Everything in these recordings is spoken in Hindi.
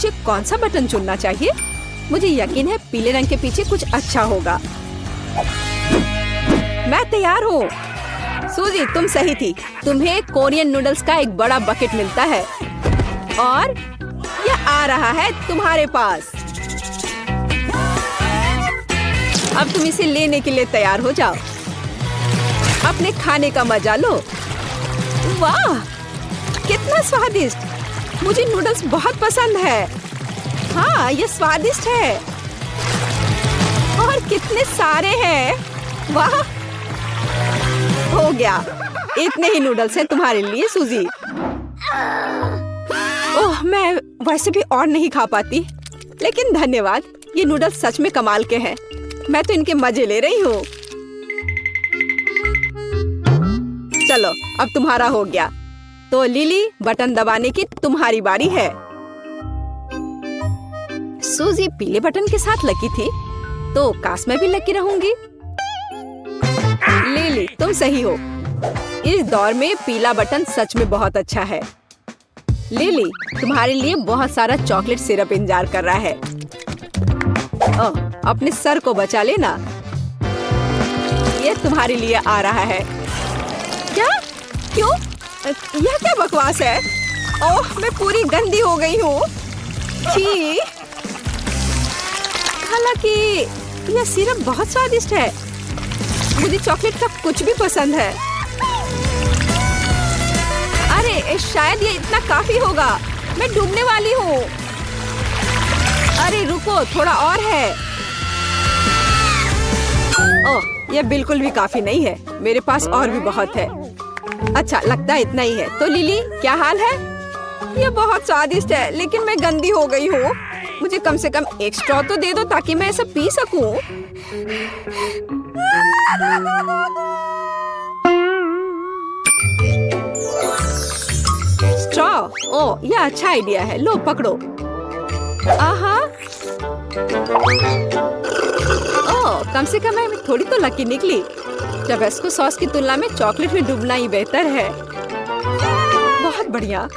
मुझे कौन सा बटन चुनना चाहिए? मुझे यकीन है पीले रंग के पीछे कुछ अच्छा होगा। मैं तैयार हूँ। सूजी, तुम सही थी। तुम्हें कोरियन नूडल्स का एक बड़ा बकेट मिलता है और यह आ रहा है तुम्हारे पास। अब तुम इसे लेने के लिए तैयार हो जाओ। अपने खाने का मजा लो। वाह, कितना स्वादिष्ट! मुझे नूडल्स बहुत पसंद है। हाँ, ये स्वादिष्ट है और कितने सारे हैं। वाह, हो गया। इतने ही नूडल्स हैं तुम्हारे लिए सूजी। ओह, मैं वैसे भी और नहीं खा पाती, लेकिन धन्यवाद। ये नूडल्स सच में कमाल के हैं। मैं तो इनके मजे ले रही हूँ। चलो, अब तुम्हारा हो गया। तो लिली, बटन दबाने की तुम्हारी बारी है। सूजी पीले बटन के साथ लकी थी, तो काश मैं भी लकी रहूंगी। लिली, तुम सही हो। इस दौर में पीला बटन सच में बहुत अच्छा है। लिली, तुम्हारे लिए बहुत सारा चॉकलेट सिरप इंतजार कर रहा है। अपने सर को बचा लेना। ये तुम्हारे लिए आ रहा है। क्या? क्यों? यह क्या बकवास है? ओह, मैं पूरी गंदी हो गई हूँ। छी! हालांकि यह सिरप बहुत स्वादिष्ट है। मुझे चॉकलेट का कुछ भी पसंद है। अरे, शायद ये इतना काफी होगा। मैं डूबने वाली हूँ। अरे रुको, थोड़ा और है। ओह, यह बिल्कुल भी काफी नहीं है। मेरे पास और भी बहुत है। अच्छा, लगता है इतना ही है। तो लिली, क्या हाल है? यह बहुत स्वादिष्ट है, लेकिन मैं गंदी हो गई हूँ। मुझे कम से कम एक स्ट्रॉ तो दे दो ताकि मैं इसे पी सकूं। स्ट्रॉ? ओह, यह अच्छा आइडिया है। लो, पकड़ो। आहा। ओह, कम से कम मैं थोड़ी तो लकी निकली। टबेस्को सॉस की तुलना में चॉकलेट में डूबना ही बेहतर है। बहुत बढ़िया।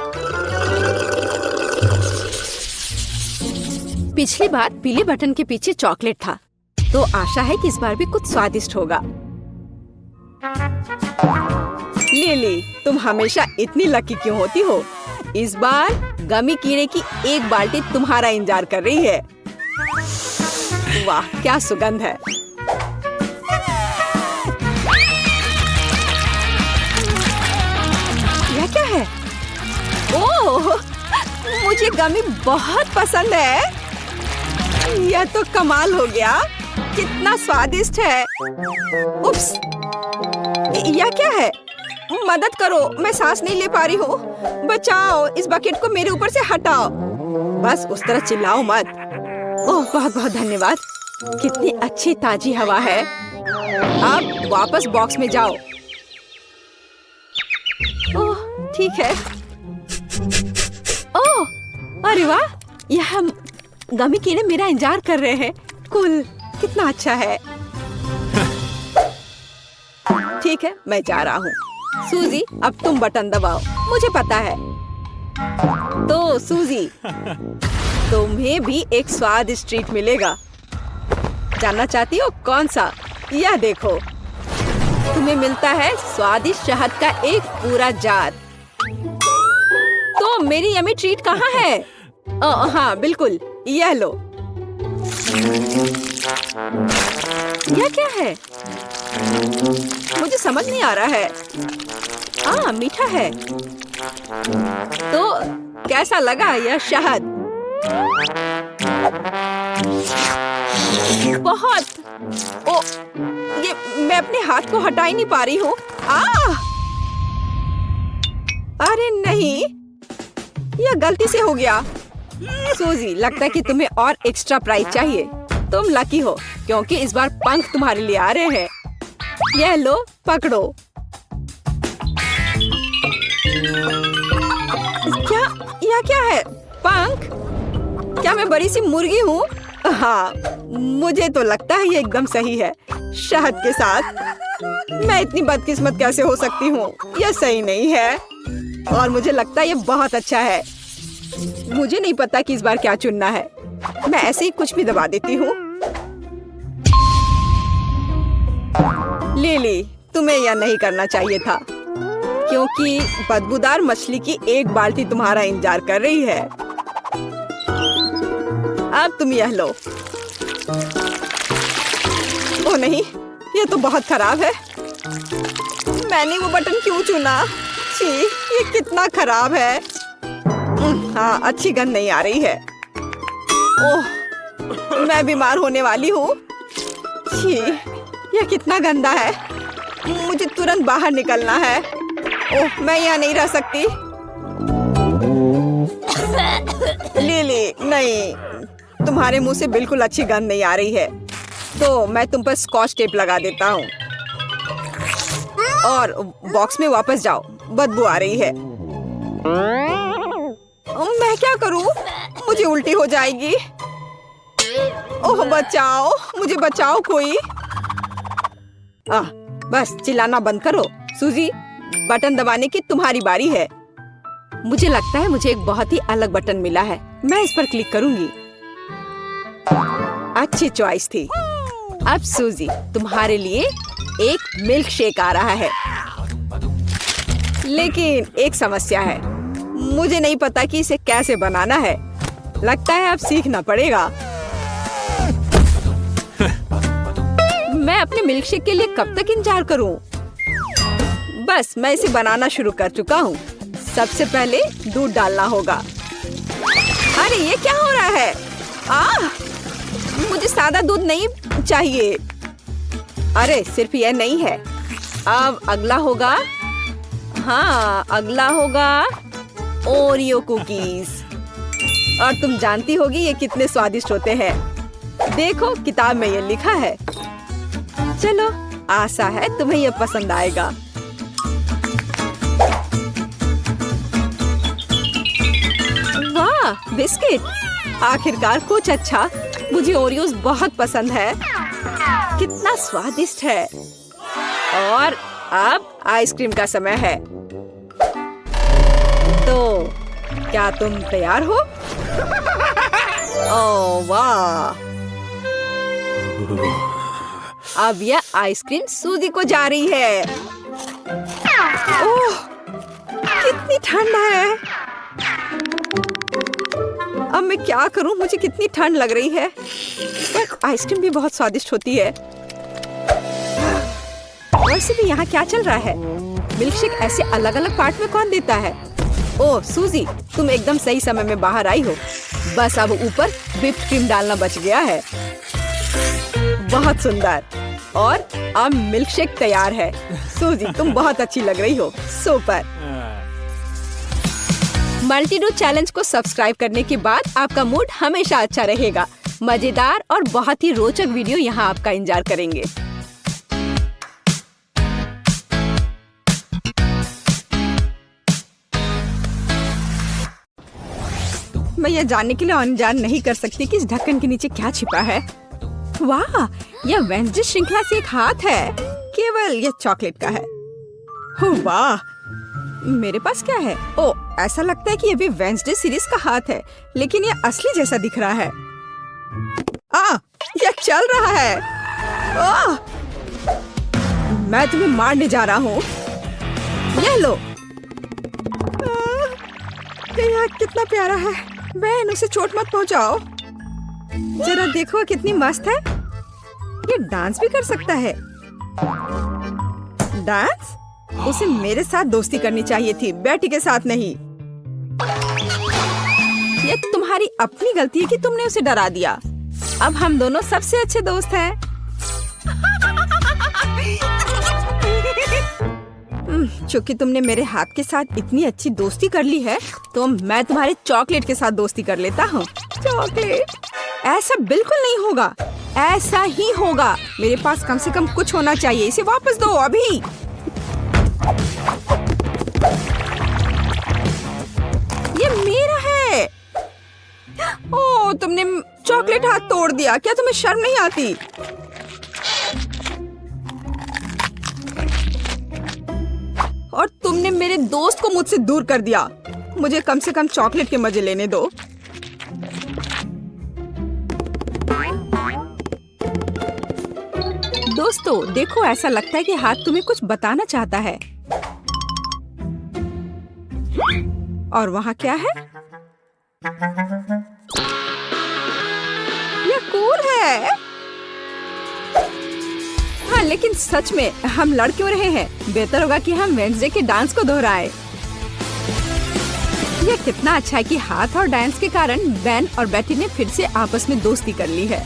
पिछली बार पीले बटन के पीछे चॉकलेट था, तो आशा है कि इस बार भी कुछ स्वादिष्ट होगा। लिली, तुम हमेशा इतनी लकी क्यों होती हो? इस बार गमी कीड़े की एक बाल्टी तुम्हारा इंतजार कर रही है। वाह, क्या सुगंध है! यह क्या है? ओह, मुझे गमी बहुत पसंद है। यह तो कमाल हो गया। कितना स्वादिष्ट है। उप्स, यह क्या है? मदद करो, मैं सांस नहीं ले पा रही हूँ। बचाओ, इस बकेट को मेरे ऊपर से हटाओ। बस उस तरह चिल्लाओ मत। ओह, बहुत बहुत धन्यवाद। कितनी अच्छी ताजी हवा है। अब वापस बॉक्स में जाओ। ओह, ठीक है। ओह, अरे वाह, यह गमी कीड़े मेरा इंतजार कर रहे हैं। कूल, कितना अच्छा है। ठीक है, मैं जा रहा हूँ। सूजी, अब तुम बटन दबाओ। मुझे पता है। तो सूजी, तुम्हें भी एक स्वादिष्ट ट्रीट मिलेगा। जानना चाहती हो कौन सा? यह देखो, तुम्हें मिलता है स्वादिष्ट शहद का एक पूरा जार। तो मेरी यम्मी ट्रीट कहाँ है? हाँ, बिल्कुल, यह लो। यह क्या है? मुझे समझ नहीं आ रहा है। मीठा है। तो कैसा लगा यह शहद? बहुत। ओ, ये मैं अपने हाथ को हटा ही नहीं पा रही हूँ। अरे नहीं, यह गलती से हो गया। सूजी, लगता है कि तुम्हें और एक्स्ट्रा प्राइज चाहिए। तुम लकी हो क्योंकि इस बार पंख तुम्हारे लिए आ रहे हैं। यह लो, पकड़ो। क्या? यह क्या है? पंख? क्या मैं बड़ी सी मुर्गी हूँ? हाँ, मुझे तो लगता है ये एकदम सही है। शहद के साथ मैं इतनी बदकिस्मत कैसे हो सकती हूँ? यह सही नहीं है और मुझे लगता है ये बहुत अच्छा है। मुझे नहीं पता कि इस बार क्या चुनना है। मैं ऐसे ही कुछ भी दबा देती हूँ। लिली, तुम्हें यह नहीं करना चाहिए था, क्योंकि बदबूदार मछली की एक बाल्टी तुम्हारा इंतजार कर रही है। अब तुम यह लो। ओ नहीं, यह तो बहुत खराब है। मैंने वो बटन क्यों चुना? छी, ये कितना खराब है। हाँ, अच्छी गंध नहीं आ रही है। ओह, मैं बीमार होने वाली हूँ। छी, यह कितना गंदा है। मुझे तुरंत बाहर निकलना है। ओह, मैं यहाँ नहीं रह सकती। लिली, नहीं, तुम्हारे मुंह से बिल्कुल अच्छी गंध नहीं आ रही है। तो मैं तुम पर स्कॉच टेप लगा देता हूँ और बॉक्स में वापस जाओ। बदबू आ रही है। मैं क्या करूँ? मुझे उल्टी हो जाएगी। ओह, बचाओ, मुझे बचाओ कोई। बस चिल्लाना बंद करो। सूजी, बटन दबाने की तुम्हारी बारी है। मुझे लगता है मुझे एक बहुत ही अलग बटन मिला है। मैं इस पर क्लिक करूंगी। अच्छी चॉइस थी। अब सूजी, तुम्हारे लिए एक मिल्क शेक आ रहा है। लेकिन एक समस्या है। मुझे नहीं पता कि इसे कैसे बनाना है। लगता है अब सीखना पड़ेगा। मैं अपने मिल्क शेक के लिए कब तक इंतजार करूं? बस मैं इसे बनाना शुरू कर चुका हूँ। सबसे पहले दूध डालना होगा। अरे ये क्या हो रहा है? मुझे सादा दूध नहीं चाहिए। अरे सिर्फ यह नहीं है। अब अगला होगा, हाँ अगला होगा ओरियो कुकीज। और तुम जानती होगी ये कितने स्वादिष्ट होते हैं। देखो, किताब में ये लिखा है। चलो, आशा है तुम्हें यह पसंद आएगा। वाह, बिस्किट। आखिरकार कुछ अच्छा। मुझे ओरियोज बहुत पसंद है। कितना स्वादिष्ट है। और अब आइसक्रीम का समय है। तो क्या तुम तैयार हो? ओह वाह, अब यह आइसक्रीम सूजी को जा रही है। ओह, कितनी ठंड है। अब मैं क्या करूं? मुझे कितनी ठंड लग रही है। पर आइसक्रीम भी बहुत स्वादिष्ट होती है। वैसे भी यहाँ क्या चल रहा है? मिल्कशेक ऐसे अलग अलग पार्ट में कौन देता है? ओह सूजी, तुम एकदम सही समय में बाहर आई हो। बस अब ऊपर व्हिप्ड क्रीम डालना बच गया है। बहुत सुंदर। और अब मिल्कशेक तैयार है। सूजी, तुम बहुत अच्छी लग रही हो। सुपर। मल्टीडू चैलेंज को सब्सक्राइब करने के बाद आपका मूड हमेशा अच्छा रहेगा। मजेदार और बहुत ही रोचक वीडियो यहाँ आपका इंतजार करेंगे। मैं यह जानने के लिए अनजान नहीं कर सकती कि इस ढक्कन के नीचे क्या छिपा है। वाह, यह वेंसडे श्रृंखला से एक हाथ है। केवल यह चॉकलेट का है। वाह, मेरे पास क्या है? ओ, ऐसा लगता है कि यह भी वेंसडे सीरीज का हाथ है, लेकिन यह असली जैसा दिख रहा है। यह चल रहा है। मैं तुम्हें मारने जा रहा हूँ। यह लो। यह कितना प्यारा है। बहन, उसे चोट मत पहुंचाओ। जरा देखो कितनी मस्त है। ये डांस भी कर सकता है। डांस? उसे मेरे साथ दोस्ती करनी चाहिए थी, बेटी के साथ नहीं। ये तुम्हारी अपनी गलती है कि तुमने उसे डरा दिया। अब हम दोनों सबसे अच्छे दोस्त हैं। चूंकि तुमने मेरे हाथ के साथ इतनी अच्छी दोस्ती कर ली है, तो मैं तुम्हारे चॉकलेट के साथ दोस्ती कर लेता हूँ। चॉकलेट? ऐसा बिल्कुल नहीं होगा। ऐसा ही होगा। मेरे पास कम से कम कुछ होना चाहिए। इसे वापस दो अभी। ये मेरा है। ओह, तुमने चॉकलेट हाथ तोड़ दिया। क्या तुम्हें शर्म नहीं आती? और तुमने मेरे दोस्त को मुझसे दूर कर दिया। मुझे कम से कम चॉकलेट के मजे लेने दो। दोस्तों देखो, ऐसा लगता है कि हाथ तुम्हें कुछ बताना चाहता है। और वहाँ क्या है? यह कूल है। हाँ, लेकिन सच में हम लड़ क्यों रहे हैं? बेहतर होगा कि हम वेडनेसडे के डांस को दोहराएं। यह कितना अच्छा है कि हाथ और डांस के कारण बेन और बेटी ने फिर से आपस में दोस्ती कर ली है।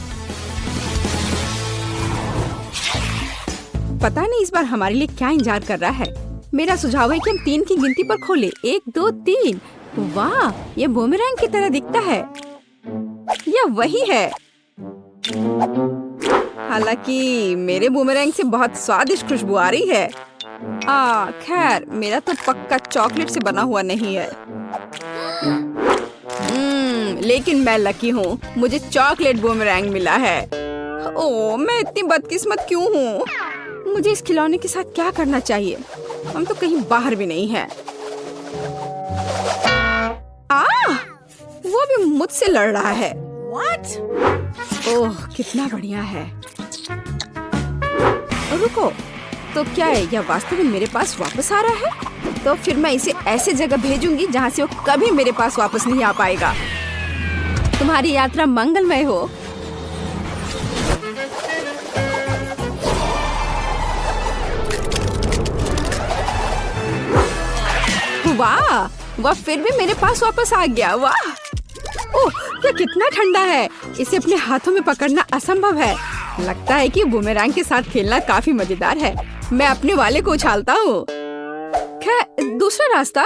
पता नहीं इस बार हमारे लिए क्या इंतजार कर रहा है। मेरा सुझाव है कि हम 3 की गिनती पर खोलें। 1, 2, 3। वाह, ये बूमेरैंग की तरह दिखता है। यह वही है। हालांकि मेरे बूमेरैंग से बहुत स्वादिष्ट खुशबू आ रही है। खैर, मेरा तो पक्का चॉकलेट से बना हुआ नहीं है। लेकिन मैं लकी हूँ, मुझे चॉकलेट बूमेरैंग मिला है। ओह, मैं इतनी बदकिस्मत क्यों हूँ? मुझे इस खिलौने के साथ क्या करना चाहिए? हम तो कहीं बाहर भी नहीं हैं। वो भी मुझसे लड़ रहा है। What? ओह, कितना बढ़िया है। रुको, तो क्या है, यह वास्तव में मेरे पास वापस आ रहा है? तो फिर मैं इसे ऐसे जगह भेजूंगी जहाँ से वो कभी मेरे पास वापस नहीं आ पाएगा। तुम्हारी यात्रा मंगलमय हो। वाह, वह फिर भी मेरे पास वापस आ गया। वाह, ओह, यह कितना ठंडा है। इसे अपने हाथों में पकड़ना असंभव है। लगता है कि बूमेरैंग के साथ खेलना काफी मजेदार है। मैं अपने वाले को उछालता हूँ। खैर, दूसरा रास्ता।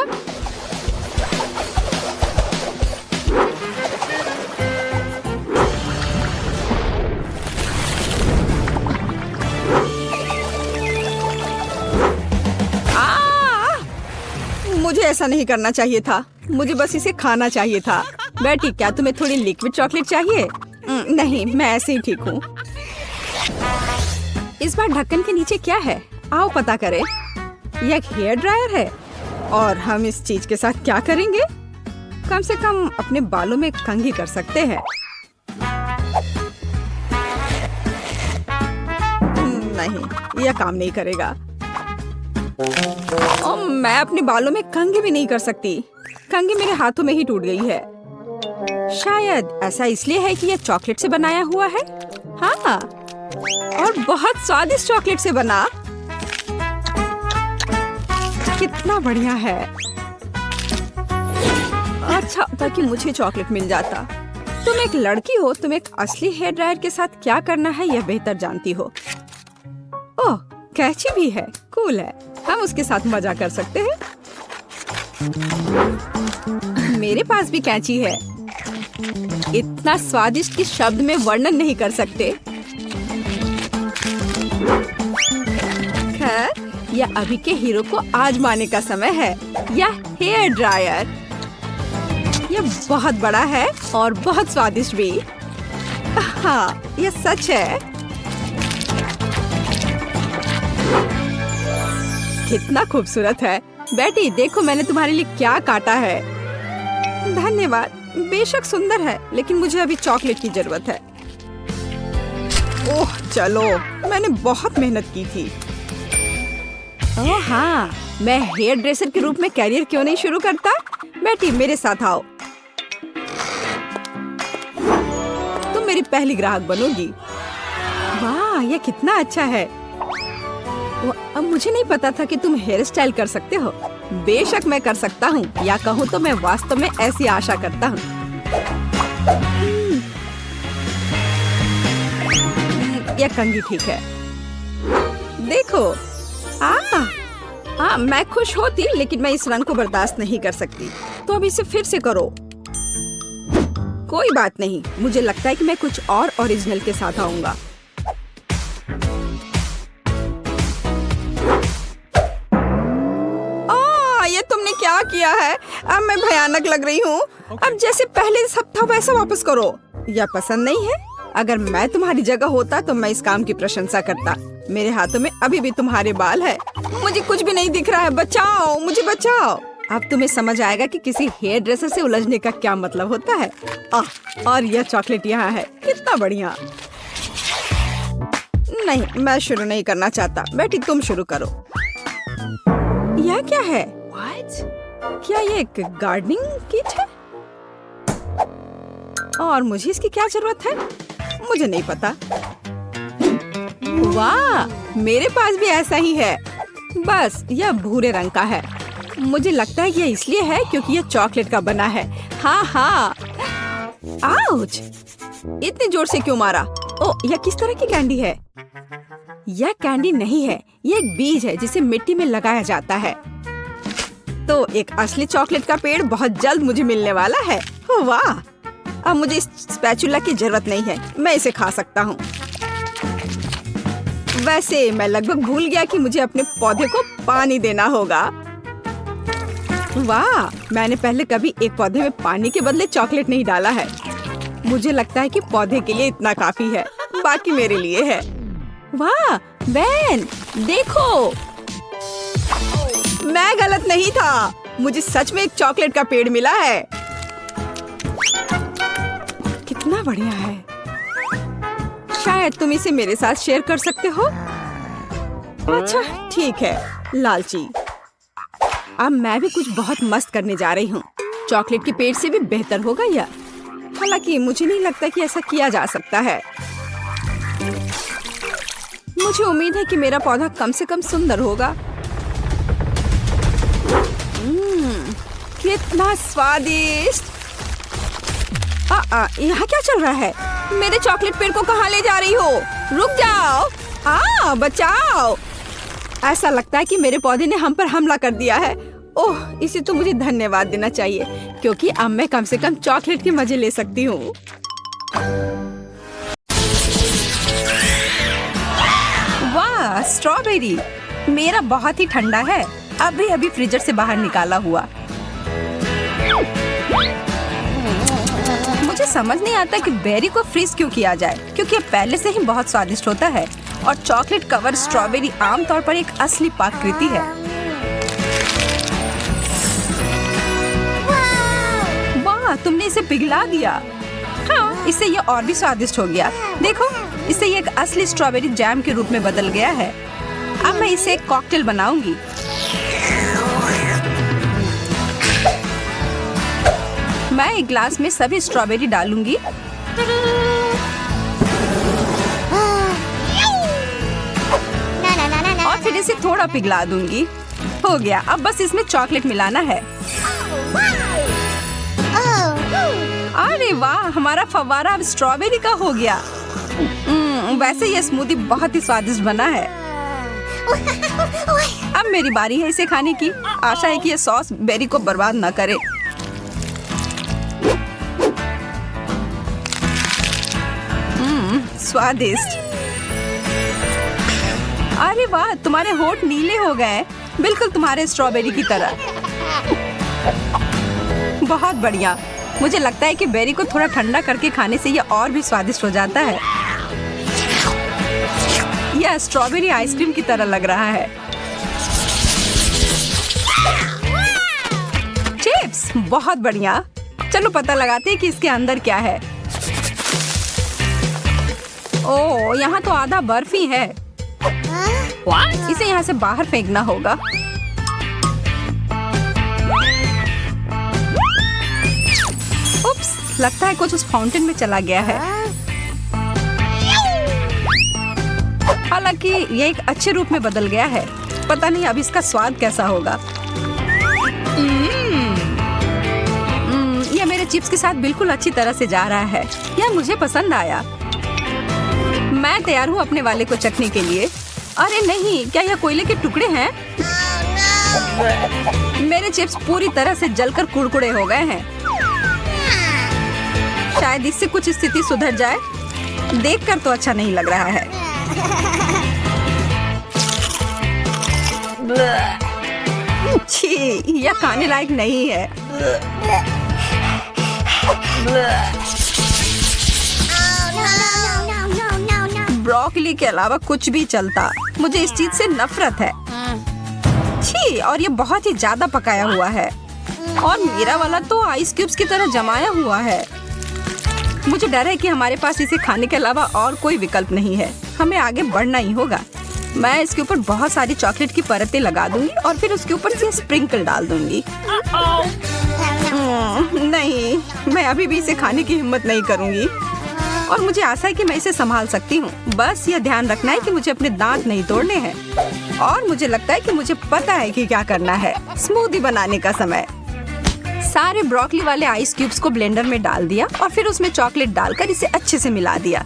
मुझे ऐसा नहीं करना चाहिए था। मुझे बस इसे खाना चाहिए था। बेटी, क्या तुम्हें थोड़ी लिक्विड चॉकलेट चाहिए? नहीं, मैं ऐसे ही ठीक हूँ। इस बार ढक्कन के नीचे क्या है? आओ पता करें। यह एक हेयर ड्रायर है। और हम इस चीज के साथ क्या करेंगे? कम से कम अपने बालों में कंघी कर सकते हैं। नहीं, यह काम नहीं करेगा। मैं अपने बालों में कंघी भी नहीं कर सकती। कंघी मेरे हाथों में ही टूट गई है। शायद ऐसा इसलिए है कि यह चॉकलेट से बनाया हुआ है। हाँ, और बहुत स्वादिष्ट चॉकलेट से बना। कितना बढ़िया है। अच्छा था कि मुझे चॉकलेट मिल जाता। तुम एक लड़की हो, तुम एक असली हेयर ड्रायर के साथ क्या करना है यह बेहतर जानती हो। ओह, कैची भी है। कूल है। हम उसके साथ मजा कर सकते हैं। मेरे पास भी कैंची है। इतना स्वादिष्ट कि शब्द में वर्णन नहीं कर सकते। खैर, यह अभी के हीरो को आजमाने का समय है। यह हेयर ड्रायर। यह बहुत बड़ा है और बहुत स्वादिष्ट भी। हाँ, यह सच है। कितना खूबसूरत है। बेटी, देखो मैंने तुम्हारे लिए क्या काटा है। धन्यवाद। बेशक सुंदर है, लेकिन मुझे अभी चॉकलेट की जरूरत है। ओह चलो, मैंने बहुत मेहनत की थी। ओह हाँ, मैं हेयर ड्रेसर के रूप में कैरियर क्यों नहीं शुरू करता? बेटी, मेरे साथ आओ। तुम मेरी पहली ग्राहक बनोगी। वाह, यह कितना अच्छा है। अब मुझे नहीं पता था कि तुम हेयर स्टाइल कर सकते हो। बेशक मैं कर सकता हूँ, या कहूँ तो मैं वास्तव में ऐसी आशा करता हूँ। यह कंघी ठीक है। देखो, मैं खुश होती, लेकिन मैं इस रंग को बर्दाश्त नहीं कर सकती। तो अब इसे फिर से करो। कोई बात नहीं, मुझे लगता है कि मैं कुछ और ओरिजिनल के साथ आऊंगा। ये तुमने क्या किया है? अब मैं भयानक लग रही हूँ। अब जैसे पहले सब था वैसा वापस करो। यह पसंद नहीं है? अगर मैं तुम्हारी जगह होता तो मैं इस काम की प्रशंसा करता। मेरे हाथों में अभी भी तुम्हारे बाल है। मुझे कुछ भी नहीं दिख रहा है। बचाओ, मुझे बचाओ। अब तुम्हें समझ आएगा कि किसी हेयर ड्रेसर से उलझने का क्या मतलब होता है। और यह चॉकलेट यहाँ है, कितना बढ़िया। नहीं, मैं शुरू नहीं करना चाहता। बेटी तुम शुरू करो। यह क्या है? क्या ये एक गार्डनिंग किट है? और मुझे इसकी क्या जरूरत है? मुझे नहीं पता। वाह, मेरे पास भी ऐसा ही है, बस यह भूरे रंग का है। मुझे लगता है यह इसलिए है क्योंकि यह चॉकलेट का बना है। हाँ हाँ। आउच! इतने जोर से क्यों मारा? ओह, यह किस तरह की कैंडी है? यह कैंडी नहीं है, यह एक बीज है जिसे मिट्टी में लगाया जाता है। तो एक असली चॉकलेट का पेड़ बहुत जल्द मुझे मिलने वाला है। वाह! अब मुझे इस स्पैचुला की जरूरत नहीं है, मैं इसे खा सकता हूँ। वैसे मैं लगभग भूल गया कि मुझे अपने पौधे को पानी देना होगा। वाह! मैंने पहले कभी एक पौधे में पानी के बदले चॉकलेट नहीं डाला है। मुझे लगता है कि पौधे के लिए इतना काफी है, बाकी मेरे लिए है। वाह बेन, देखो, मैं गलत नहीं था। मुझे सच में एक चॉकलेट का पेड़ मिला है। कितना बढ़िया है। शायद तुम इसे मेरे साथ शेयर कर सकते हो। अच्छा ठीक है, लालची। अब मैं भी कुछ बहुत मस्त करने जा रही हूँ। चॉकलेट के पेड़ से भी बेहतर होगा यह। हालांकि मुझे नहीं लगता कि ऐसा किया जा सकता है। मुझे उम्मीद है कि मेरा पौधा कम से कम सुंदर होगा। कितना स्वादिष्ट। यहाँ क्या चल रहा है? मेरे चॉकलेट पेड़ को कहाँ ले जा रही हो? रुक जाओ। बचाओ। ऐसा लगता है कि मेरे पौधे ने हम पर हमला कर दिया है। ओह, इसे तो मुझे धन्यवाद देना चाहिए क्योंकि अब मैं कम से कम चॉकलेट के मजे ले सकती हूँ। वाह, स्ट्रॉबेरी मेरा बहुत ही ठंडा है, अभी फ्रीजर से बाहर निकाला हुआ। मुझे समझ नहीं आता कि बेरी को फ्रीज क्यों किया जाए, क्योंकि ये पहले से ही बहुत स्वादिष्ट होता है और चॉकलेट कवर स्ट्रॉबेरी आमतौर पर एक असली पाककृति है। वाह, तुमने इसे पिघला दिया। हाँ, इससे ये और भी स्वादिष्ट हो गया। देखो, इससे ये एक असली स्ट्रॉबेरी जैम के रूप में बदल गया है। अब मैं इसे एक कॉकटेल बनाऊंगी। मैं एक ग्लास में सभी स्ट्रॉबेरी डालूंगी। और फिर इसे थोड़ा पिघला दूंगी। हो गया, अब बस इसमें चॉकलेट मिलाना है। अरे वाह, हमारा फव्वारा अब स्ट्रॉबेरी का हो गया। वैसे ये स्मूदी बहुत ही स्वादिष्ट बना है। अब मेरी बारी है इसे खाने की। आशा है कि ये सॉस बेरी को बर्बाद न करे। स्वादिष्ट। अरे वाह, तुम्हारे होंठ नीले हो गए, बिल्कुल तुम्हारे स्ट्रॉबेरी की तरह। बहुत बढ़िया। मुझे लगता है कि बेरी को थोड़ा ठंडा करके खाने से यह और भी स्वादिष्ट हो जाता है। यह स्ट्रॉबेरी आइसक्रीम की तरह लग रहा है। चिप्स, बहुत बढ़िया। चलो पता लगाते हैं कि इसके अंदर क्या है। ओह, यहाँ तो आधा बर्फ ही है। इसे यहाँ से बाहर फेंकना होगा। उप्स, लगता है कुछ उस फाउंटेन में चला गया है। हालांकि ये एक अच्छे रूप में बदल गया है। पता नहीं अब इसका स्वाद कैसा होगा। यह मेरे चिप्स के साथ बिल्कुल अच्छी तरह से जा रहा है। यह मुझे पसंद आया। मैं तैयार हूँ अपने वाले को चखने के लिए। अरे नहीं, क्या यह कोयले के टुकड़े हैं? मेरे चिप्स पूरी तरह से जलकर कुड़कुड़े हो गए हैं। शायद इससे कुछ स्थिति सुधर जाए। देखकर तो अच्छा नहीं लग रहा है। छी, यह खाने लायक नहीं है। ब्रोकली के अलावा कुछ भी चलता। मुझे इस चीज से नफरत है। छी, और ये बहुत ही ज्यादा पकाया हुआ है। और मेरा वाला तो आइस क्यूब्स की तरह जमाया हुआ है। मुझे डर है कि हमारे पास इसे खाने के अलावा और कोई विकल्प नहीं है। हमें आगे बढ़ना ही होगा। मैं इसके ऊपर बहुत सारी चॉकलेट की परतें लगा दूंगी और फिर उसके ऊपर से स्प्रिंकल डाल दूंगी। नहीं, मैं अभी भी इसे खाने की हिम्मत नहीं करूंगी। और मुझे आशा है कि मैं इसे संभाल सकती हूँ। बस यह ध्यान रखना है कि मुझे अपने दांत नहीं तोड़ने हैं। और मुझे लगता है कि मुझे पता है कि क्या करना है। स्मूदी बनाने का समय। सारे ब्रोकली वाले आइस क्यूब्स को ब्लेंडर में डाल दिया और फिर उसमें चॉकलेट डालकर इसे अच्छे से मिला दिया।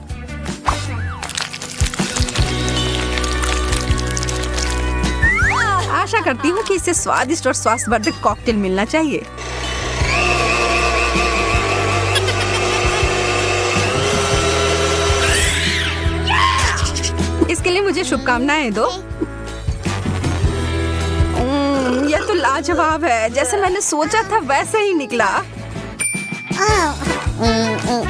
आशा करती हूँ कि इसे स्वादिष्ट और स्वास्थ्यवर्धक कॉकटेल मिलना चाहिए। इसके लिए मुझे शुभकामनाएं दो। यह तो लाजवाब है। जैसे मैंने सोचा था वैसे ही निकला।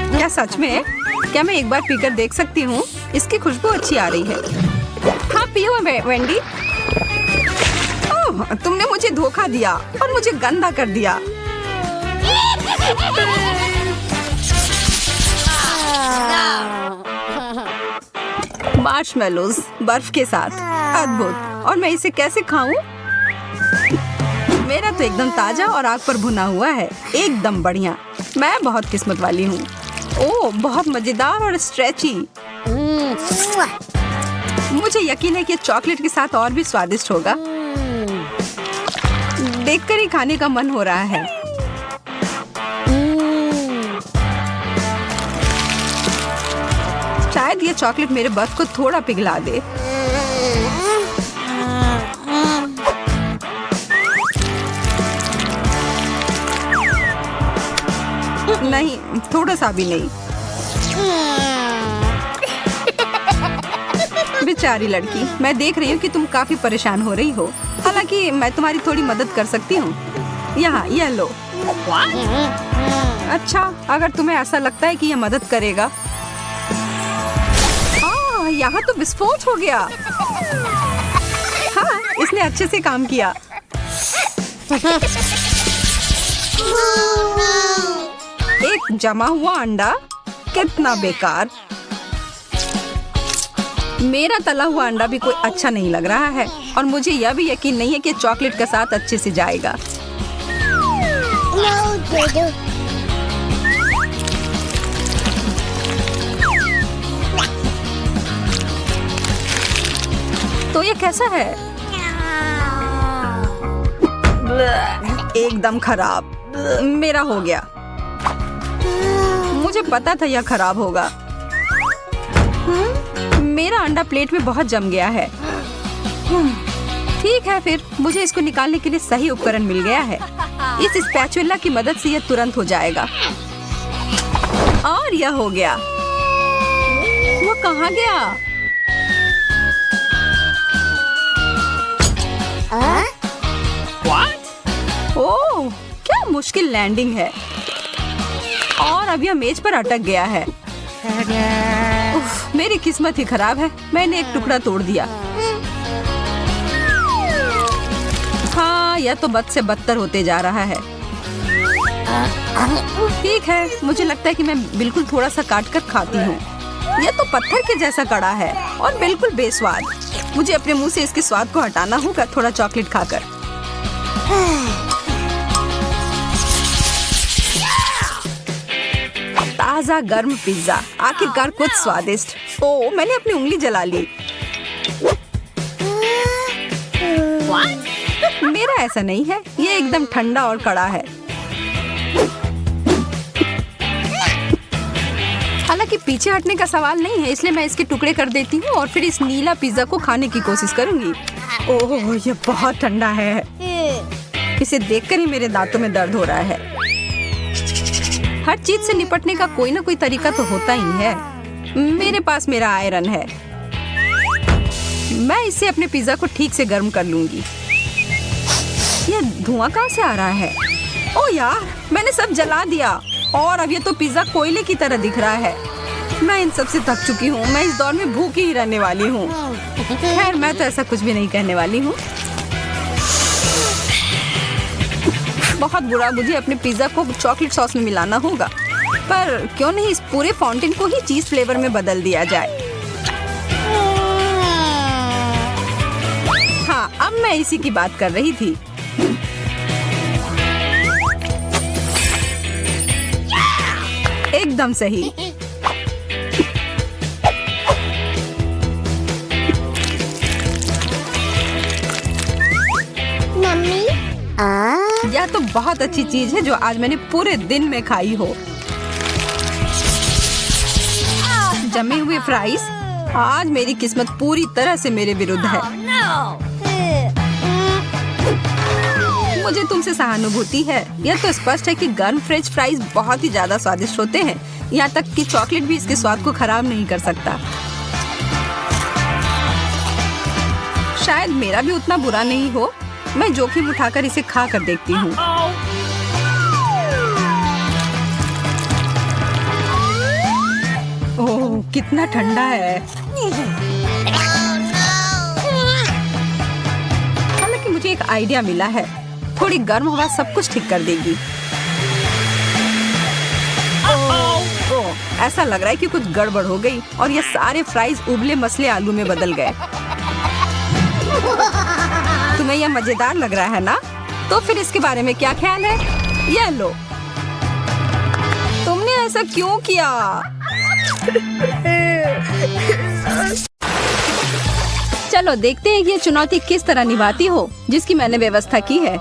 क्या सच में? क्या मैं एक बार पीकर देख सकती हूँ? इसकी खुशबू अच्छी आ रही है। हाँ पियो वेंडी। ओह, तुमने मुझे धोखा दिया और मुझे गंदा कर दिया। मार्शमेलोज बर्फ के साथ, अद्भुत। और मैं इसे कैसे खाऊं? मेरा तो एकदम ताजा और आग पर भुना हुआ है। एकदम बढ़िया। मैं बहुत किस्मत वाली हूँ। ओह, बहुत मजेदार और स्ट्रेची। मुझे यकीन है कि चॉकलेट के साथ और भी स्वादिष्ट होगा। देखकर ही खाने का मन हो रहा है। शायद ये चॉकलेट मेरे बर्फ को थोड़ा पिघला दे। नहीं, थोड़ा सा भी नहीं। बेचारी लड़की, मैं देख रही हूँ कि तुम काफी परेशान हो रही हो। हालांकि मैं तुम्हारी थोड़ी मदद कर सकती हूँ। यहाँ यह लो। अच्छा, अगर तुम्हें ऐसा लगता है कि यह मदद करेगा। यहाँ तो विस्फोट हो गया। हाँ, इसने अच्छे से काम किया। एक जमा हुआ अंडा, कितना बेकार। मेरा तला हुआ अंडा भी कोई अच्छा नहीं लग रहा है और मुझे यह भी यकीन नहीं है कि चॉकलेट के साथ अच्छे से जाएगा। तो ये कैसा है? एकदम खराब। मेरा हो गया। मुझे पता था यह खराब होगा। मेरा अंडा प्लेट में बहुत जम गया है। ठीक है, फिर मुझे इसको निकालने के लिए सही उपकरण मिल गया है। इस स्पैचुला की मदद से यह तुरंत हो जाएगा। और यह हो गया। वो कहाँ गया? ओह, क्या मुश्किल लैंडिंग है। और अब यह मेज पर अटक गया है। उफ, मेरी किस्मत ही खराब है। मैंने एक टुकड़ा तोड़ दिया। हाँ, यह तो बद से बदतर होते जा रहा है। ठीक है, मुझे लगता है कि मैं बिल्कुल थोड़ा सा काट कर खाती हूँ। यह तो पत्थर के जैसा कड़ा है और बिल्कुल बेस्वाद। मुझे अपने मुंह से इसके स्वाद को हटाना होगा थोड़ा चॉकलेट खाकर। ताजा गर्म पिज्जा, आखिरकार कुछ स्वादिष्ट। ओह, मैंने अपनी उंगली जला ली। मेरा ऐसा नहीं है, ये एकदम ठंडा और कड़ा है। हालांकि पीछे हटने का सवाल नहीं है, इसलिए मैं इसके टुकड़े कर देती हूँ और फिर इस नीला पिज्जा को खाने की कोशिश करूंगी। ओह, ये बहुत ठंडा है। इसे देखकर ही मेरे दांतों में दर्द हो रहा है। हर चीज से निपटने का कोई ना कोई तरीका तो होता ही है। मेरे पास मेरा आयरन है। मैं इसे अपने पिज्जा को ठीक से गर्म कर लूंगी। यह धुआं कहाँ से आ रहा है? ओ यार, मैंने सब जला दिया और अब ये तो पिज्जा कोयले की तरह दिख रहा है। मैं इन सब से थक चुकी हूँ। मैं इस दौर में भूखी ही रहने वाली हूँ। खैर, मैं तो ऐसा कुछ भी नहीं कहने वाली हूँ। बहुत बुरा, मुझे अपने पिज्जा को चॉकलेट सॉस में मिलाना होगा। पर क्यों नहीं इस पूरे फाउंटेन को ही चीज फ्लेवर में बदल दिया जाए। हाँ, अब मैं इसी की बात कर रही थी। एकदम सही। यह तो बहुत अच्छी चीज है जो आज मैंने पूरे दिन में खाई हो। जमे हुए फ्राइज। आज मेरी किस्मत पूरी तरह से मेरे विरुद्ध है। मुझे तुमसे सहानुभूति है। यह तो स्पष्ट है कि गर्म फ्रेंच फ्राइज बहुत ही ज्यादा स्वादिष्ट होते हैं। यहाँ तक कि चॉकलेट भी इसके स्वाद को खराब नहीं कर सकता। शायद मेरा भी उतना बुरा नहीं हो। मैं जोखिम उठाकर इसे खा कर देखती हूँ। ओह, कितना ठंडा है। हालांकि मुझे एक आइडिया मिला है। थोड़ी गर्म हवा सब कुछ ठीक कर देगी। ओह, ऐसा लग रहा है कि कुछ गड़बड़ हो गई और ये सारे फ्राइज उबले मसले आलू में बदल गए। तुम्हें यह मजेदार लग रहा है ना? तो फिर इसके बारे में क्या ख्याल है? ये लो। तुमने ऐसा क्यों किया? चलो देखते हैं कि ये चुनौती किस तरह निभाती हो जिसकी मैंने व्यवस्था की है।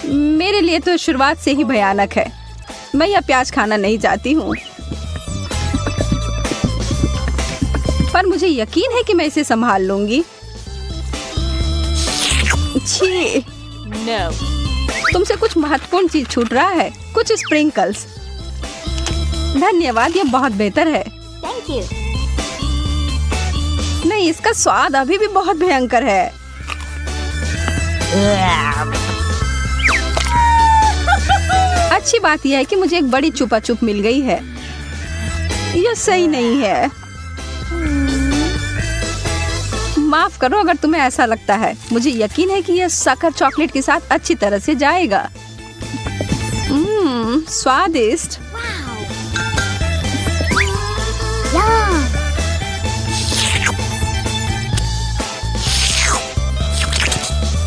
मेरे लिए तो शुरुआत से ही भयानक है। मैं यह प्याज खाना नहीं चाहती हूँ, पर मुझे यकीन है कि मैं इसे संभाल लूंगी। छी, तुमसे कुछ महत्वपूर्ण चीज छूट रहा है। कुछ स्प्रिंकल्स। धन्यवाद, यह बहुत बेहतर है। Thank you. नहीं, इसका स्वाद अभी भी बहुत भयंकर है। अच्छी बात यह है कि मुझे एक बड़ी चुपा चुप मिल गई है। यह सही नहीं है। माफ करो अगर तुम्हें ऐसा लगता है। मुझे यकीन है कि यह शक्कर चॉकलेट के साथ अच्छी तरह से जाएगा। स्वादिष्ट।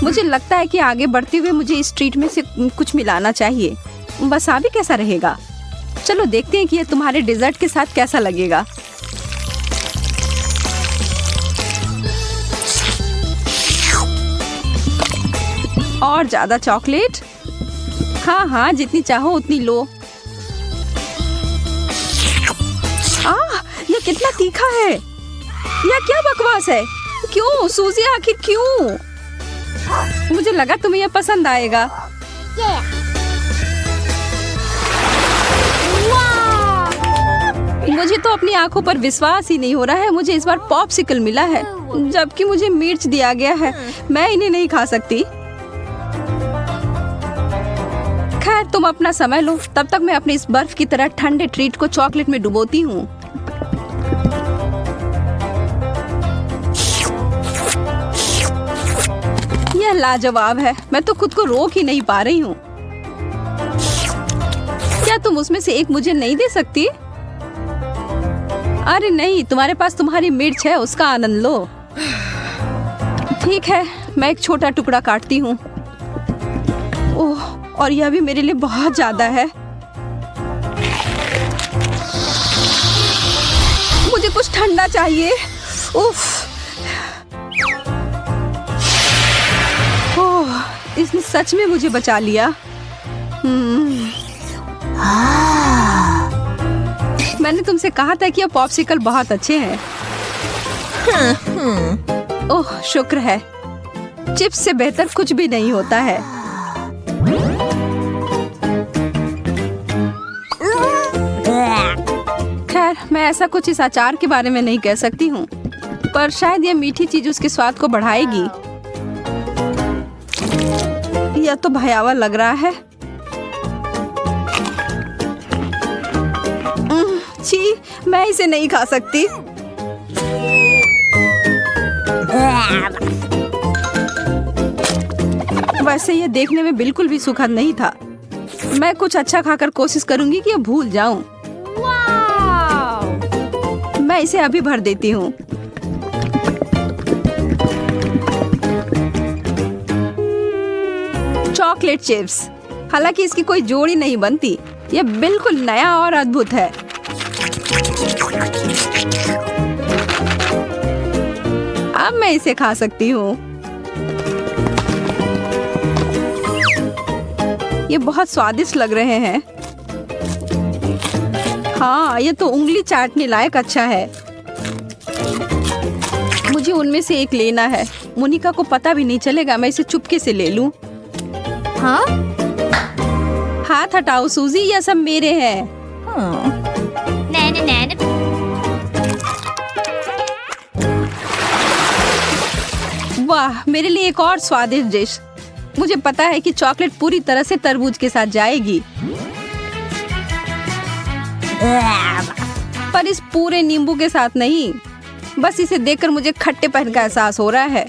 मुझे लगता है कि आगे बढ़ते हुए मुझे इस ट्रीट में से कुछ मिलाना चाहिए। वसाबी कैसा रहेगा? चलो देखते हैं कि यह तुम्हारे डेजर्ट के साथ कैसा लगेगा। और ज्यादा चॉकलेट। हाँ हाँ, जितनी चाहो उतनी लो। यह कितना तीखा है। यह क्या बकवास है? क्यों सूजी, आखिर क्यों? मुझे लगा तुम्हें यह पसंद आएगा। मुझे तो अपनी आंखों पर विश्वास ही नहीं हो रहा है। मुझे इस बार पॉप्सिकल मिला है, जबकि मुझे मिर्च दिया गया है। मैं इन्हें नहीं खा सकती। खैर, तुम अपना समय लो। तब तक मैं अपने इस बर्फ की तरह ठंडे ट्रीट को चॉकलेट में डुबोती हूँ। यह लाजवाब है। मैं तो खुद को रोक ही नहीं पा रही हूँ। क्या तुम उसमें से एक मुझे नहीं दे सकती? अरे नहीं, तुम्हारे पास तुम्हारी मिर्च है, उसका आनंद लो। ठीक है, मैं एक छोटा टुकड़ा काटती हूँ। ओह, और यह भी मेरे लिए बहुत ज्यादा है। मुझे कुछ ठंडा चाहिए। उफ। ओह, इसने सच में मुझे बचा लिया। मैंने तुमसे कहा था कि ये पॉप्सिकल बहुत अच्छे हैं। ओह, शुक्र है। चिप्स से बेहतर कुछ भी नहीं होता है। खैर, मैं ऐसा कुछ इस अचार के बारे में नहीं कह सकती हूँ, पर शायद यह मीठी चीज उसके स्वाद को बढ़ाएगी। यह तो भयावह लग रहा है। छी, मैं इसे नहीं खा सकती। वैसे यह देखने में बिल्कुल भी सुखद नहीं था। मैं कुछ अच्छा खाकर कोशिश करूंगी कि ये भूल जाऊं। मैं इसे अभी भर देती हूँ। चॉकलेट चिप्स, हालांकि इसकी कोई जोड़ी नहीं बनती। यह बिल्कुल नया और अद्भुत है। अब मैं इसे खा सकती हूँ। ये बहुत स्वादिष्ट लग रहे हैं। हाँ, ये तो उंगली चाटने लायक अच्छा है। मुझे उनमें से एक लेना है। मोनिका को पता भी नहीं चलेगा, मैं इसे चुपके से ले लूं। हाँ? हाथ हटाओ सूजी, यह सब मेरे हैं। वाह, मेरे लिए एक और स्वादिष्ट डिश। मुझे पता है कि चॉकलेट पूरी तरह से तरबूज के साथ जाएगी, पर इस पूरे नींबू के साथ नहीं। बस इसे देखकर मुझे खट्टेपन का एहसास हो रहा है।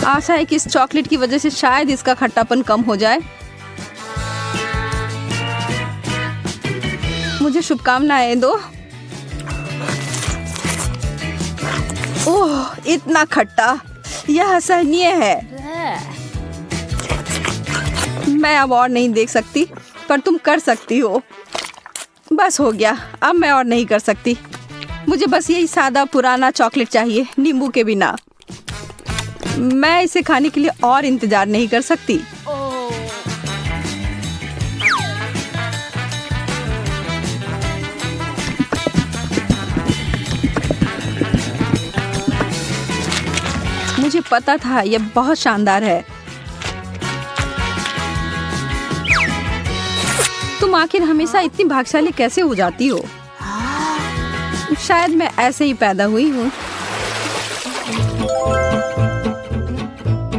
आशा है कि इस चॉकलेट की वजह से शायद इसका खट्टापन कम हो जाए। मुझे शुभकामनाएं दो। ओह, इतना खट्टा, यह असहनीय है। मैं अब और नहीं देख सकती, पर तुम कर सकती हो। बस हो गया, अब मैं और नहीं कर सकती। मुझे बस यही सादा पुराना चॉकलेट चाहिए, नींबू के बिना। मैं इसे खाने के लिए और इंतजार नहीं कर सकती। मुझे पता था यह बहुत शानदार है। तुम आखिर हमेशा इतनी भाग्यशाली कैसे हो जाती हो? शायद मैं ऐसे ही पैदा हुई हूँ।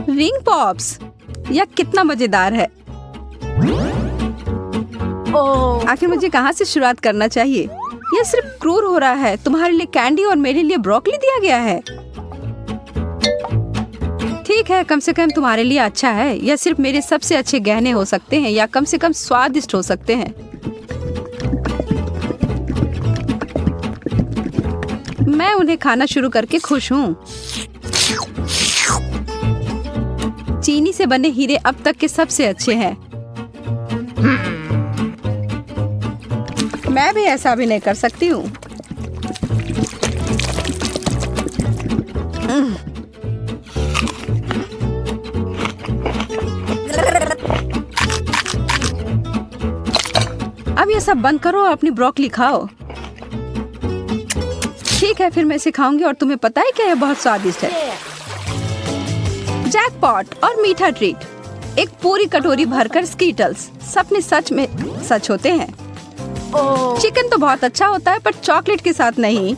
रिंग पॉप्स, यह कितना मजेदार है। आखिर मुझे कहाँ से शुरुआत करना चाहिए? यह सिर्फ क्रूर हो रहा है। तुम्हारे लिए कैंडी और मेरे लिए ब्रोकली दिया गया है। ठीक है, कम से कम तुम्हारे लिए अच्छा है। यह सिर्फ मेरे सबसे अच्छे गहने हो सकते हैं, या कम से कम स्वादिष्ट हो सकते हैं। मैं उन्हें खाना शुरू करके खुश हूँ। चीनी से बने हीरे अब तक के सबसे अच्छे हैं। मैं भी ऐसा भी नहीं कर सकती हूँ। अब ये सब बंद करो और अपनी ब्रोकली खाओ। ठीक है, फिर मैं इसे खाऊंगी और तुम्हें पता है क्या, यह बहुत स्वादिष्ट है। जैकपॉट और मीठा ट्रीट। एक पूरी कटोरी भरकर स्कीटल्स। सपने सच में सच होते हैं। चिकन तो बहुत अच्छा होता है, पर चॉकलेट के साथ नहीं।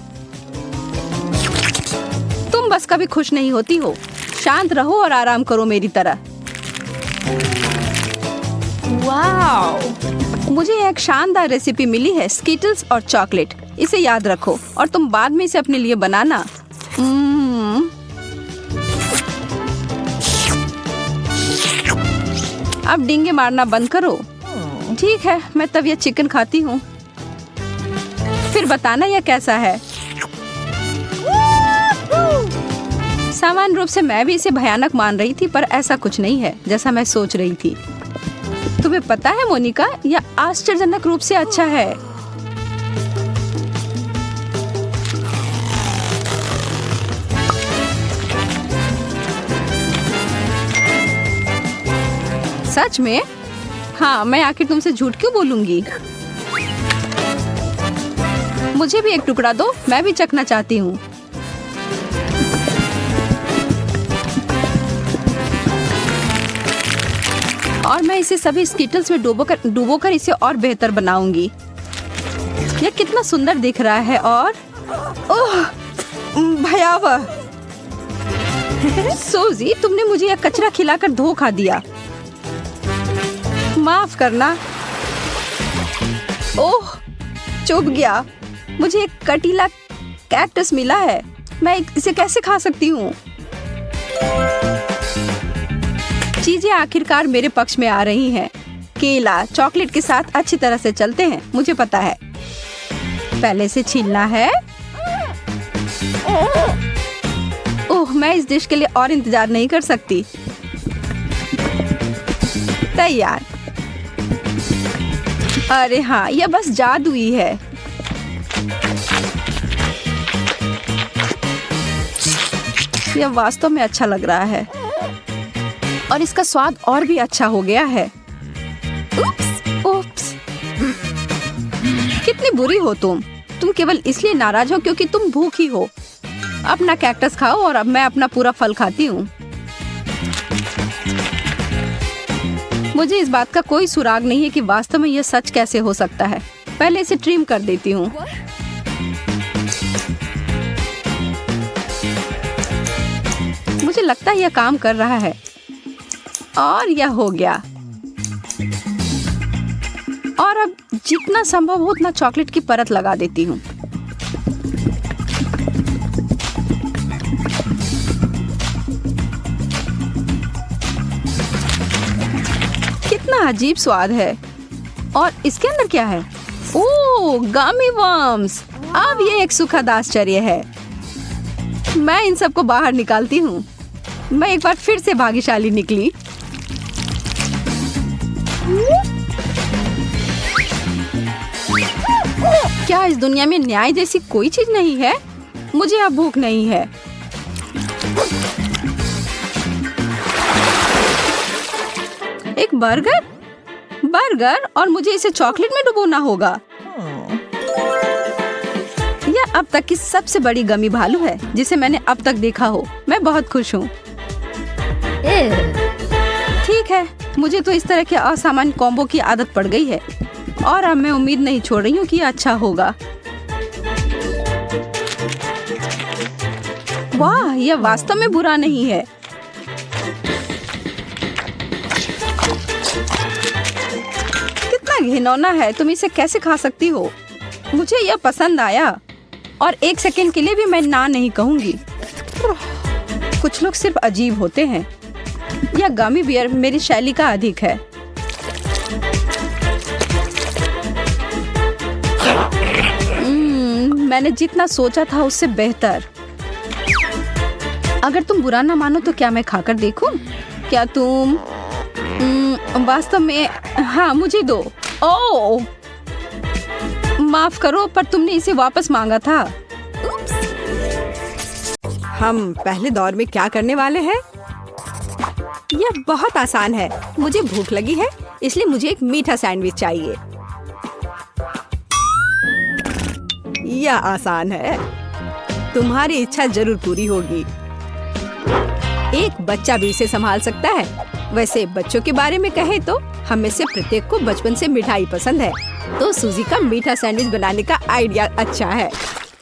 तुम बस कभी खुश नहीं होती हो। शांत रहो और आराम करो मेरी तरह। वाह, मुझे एक शानदार रेसिपी मिली है, स्कीटल्स और चॉकलेट। इसे याद रखो और तुम बाद में इसे अपने लिए बनाना। अब डींगे मारना बंद करो। ठीक है, मैं तब यह चिकन खाती हूँ, फिर बताना यह कैसा है। सामान्य रूप से मैं भी इसे भयानक मान रही थी, पर ऐसा कुछ नहीं है जैसा मैं सोच रही थी। तुम्हें पता है मोनिका, यह आश्चर्यजनक रूप से अच्छा है। सच में? हाँ, मैं आखिर तुमसे झूठ क्यों बोलूंगी। मुझे भी एक टुकड़ा दो, मैं भी चखना चाहती हूँ। और मैं इसे सभी स्कीटल्स में डुबोकर इसे और बेहतर बनाऊंगी। यह कितना सुंदर दिख रहा है और ओह, भयावह। सूजी, तुमने मुझे यह कचरा खिलाकर धोखा दिया। माफ करना। ओह, चुभ गया। मुझे एक कटीला कैक्टस मिला है। मैं इसे कैसे खा सकती हूँ? चीजें आखिरकार मेरे पक्ष में आ रही हैं। केला चॉकलेट के साथ अच्छी तरह से चलते हैं, मुझे पता है। पहले से छीलना है। ओह, मैं इस डिश के लिए और इंतजार नहीं कर सकती। तैयार। अरे हाँ, यह बस जादुई है। यह वास्तव में अच्छा लग रहा है और इसका स्वाद और भी अच्छा हो गया है। उप्स, उप्स। कितनी बुरी हो तुम केवल इसलिए नाराज हो क्योंकि तुम भूखी हो। अपना कैक्टस खाओ और अब मैं अपना पूरा फल खाती हूँ। मुझे इस बात का कोई सुराग नहीं है कि वास्तव में यह सच कैसे हो सकता है। पहले इसे ट्रिम कर देती हूँ। मुझे लगता है यह काम कर रहा है और यह हो गया। और अब जितना संभव हो उतना चॉकलेट की परत लगा देती हूँ। कितना अजीब स्वाद है। और इसके अंदर क्या है? ओह, गमी वर्म्स। अब ये एक सुखद आश्चर्य है। मैं इन सबको बाहर निकालती हूँ। मैं एक बार फिर से भाग्यशाली निकली। क्या इस दुनिया में न्याय जैसी कोई चीज नहीं है? मुझे अब भूख नहीं है। एक बर्गर और मुझे इसे चॉकलेट में डुबोना होगा। यह अब तक की सबसे बड़ी गमी भालू है जिसे मैंने अब तक देखा हो। मैं बहुत खुश हूँ। ठीक है, मुझे तो इस तरह के असामान्य कॉम्बो की आदत पड़ गई है और अब मैं उम्मीद नहीं छोड़ रही हूँ कि यह अच्छा होगा। वाह, यह वास्तव में बुरा नहीं है। कितना घिनौना है, तुम इसे कैसे खा सकती हो? मुझे यह पसंद आया और एक सेकंड के लिए भी मैं ना नहीं कहूंगी। कुछ लोग सिर्फ अजीब होते हैं। यह गमी बियर मेरी शैली का अधिक है। मैंने जितना सोचा था उससे बेहतर। अगर तुम बुरा ना मानो तो क्या मैं खाकर देखूं? क्या तुम वास्तव में? हाँ, मुझे दो। ओह, माफ करो, पर तुमने इसे वापस मांगा था। हम पहले दौर में क्या करने वाले हैं? यह बहुत आसान है। मुझे भूख लगी है, इसलिए मुझे एक मीठा सैंडविच चाहिए। यह आसान है। तुम्हारी इच्छा जरूर पूरी होगी। एक बच्चा भी इसे संभाल सकता है। वैसे बच्चों के बारे में कहे तो हम में से प्रत्येक को बचपन से मिठाई पसंद है, तो सूजी का मीठा सैंडविच बनाने का आइडिया अच्छा है,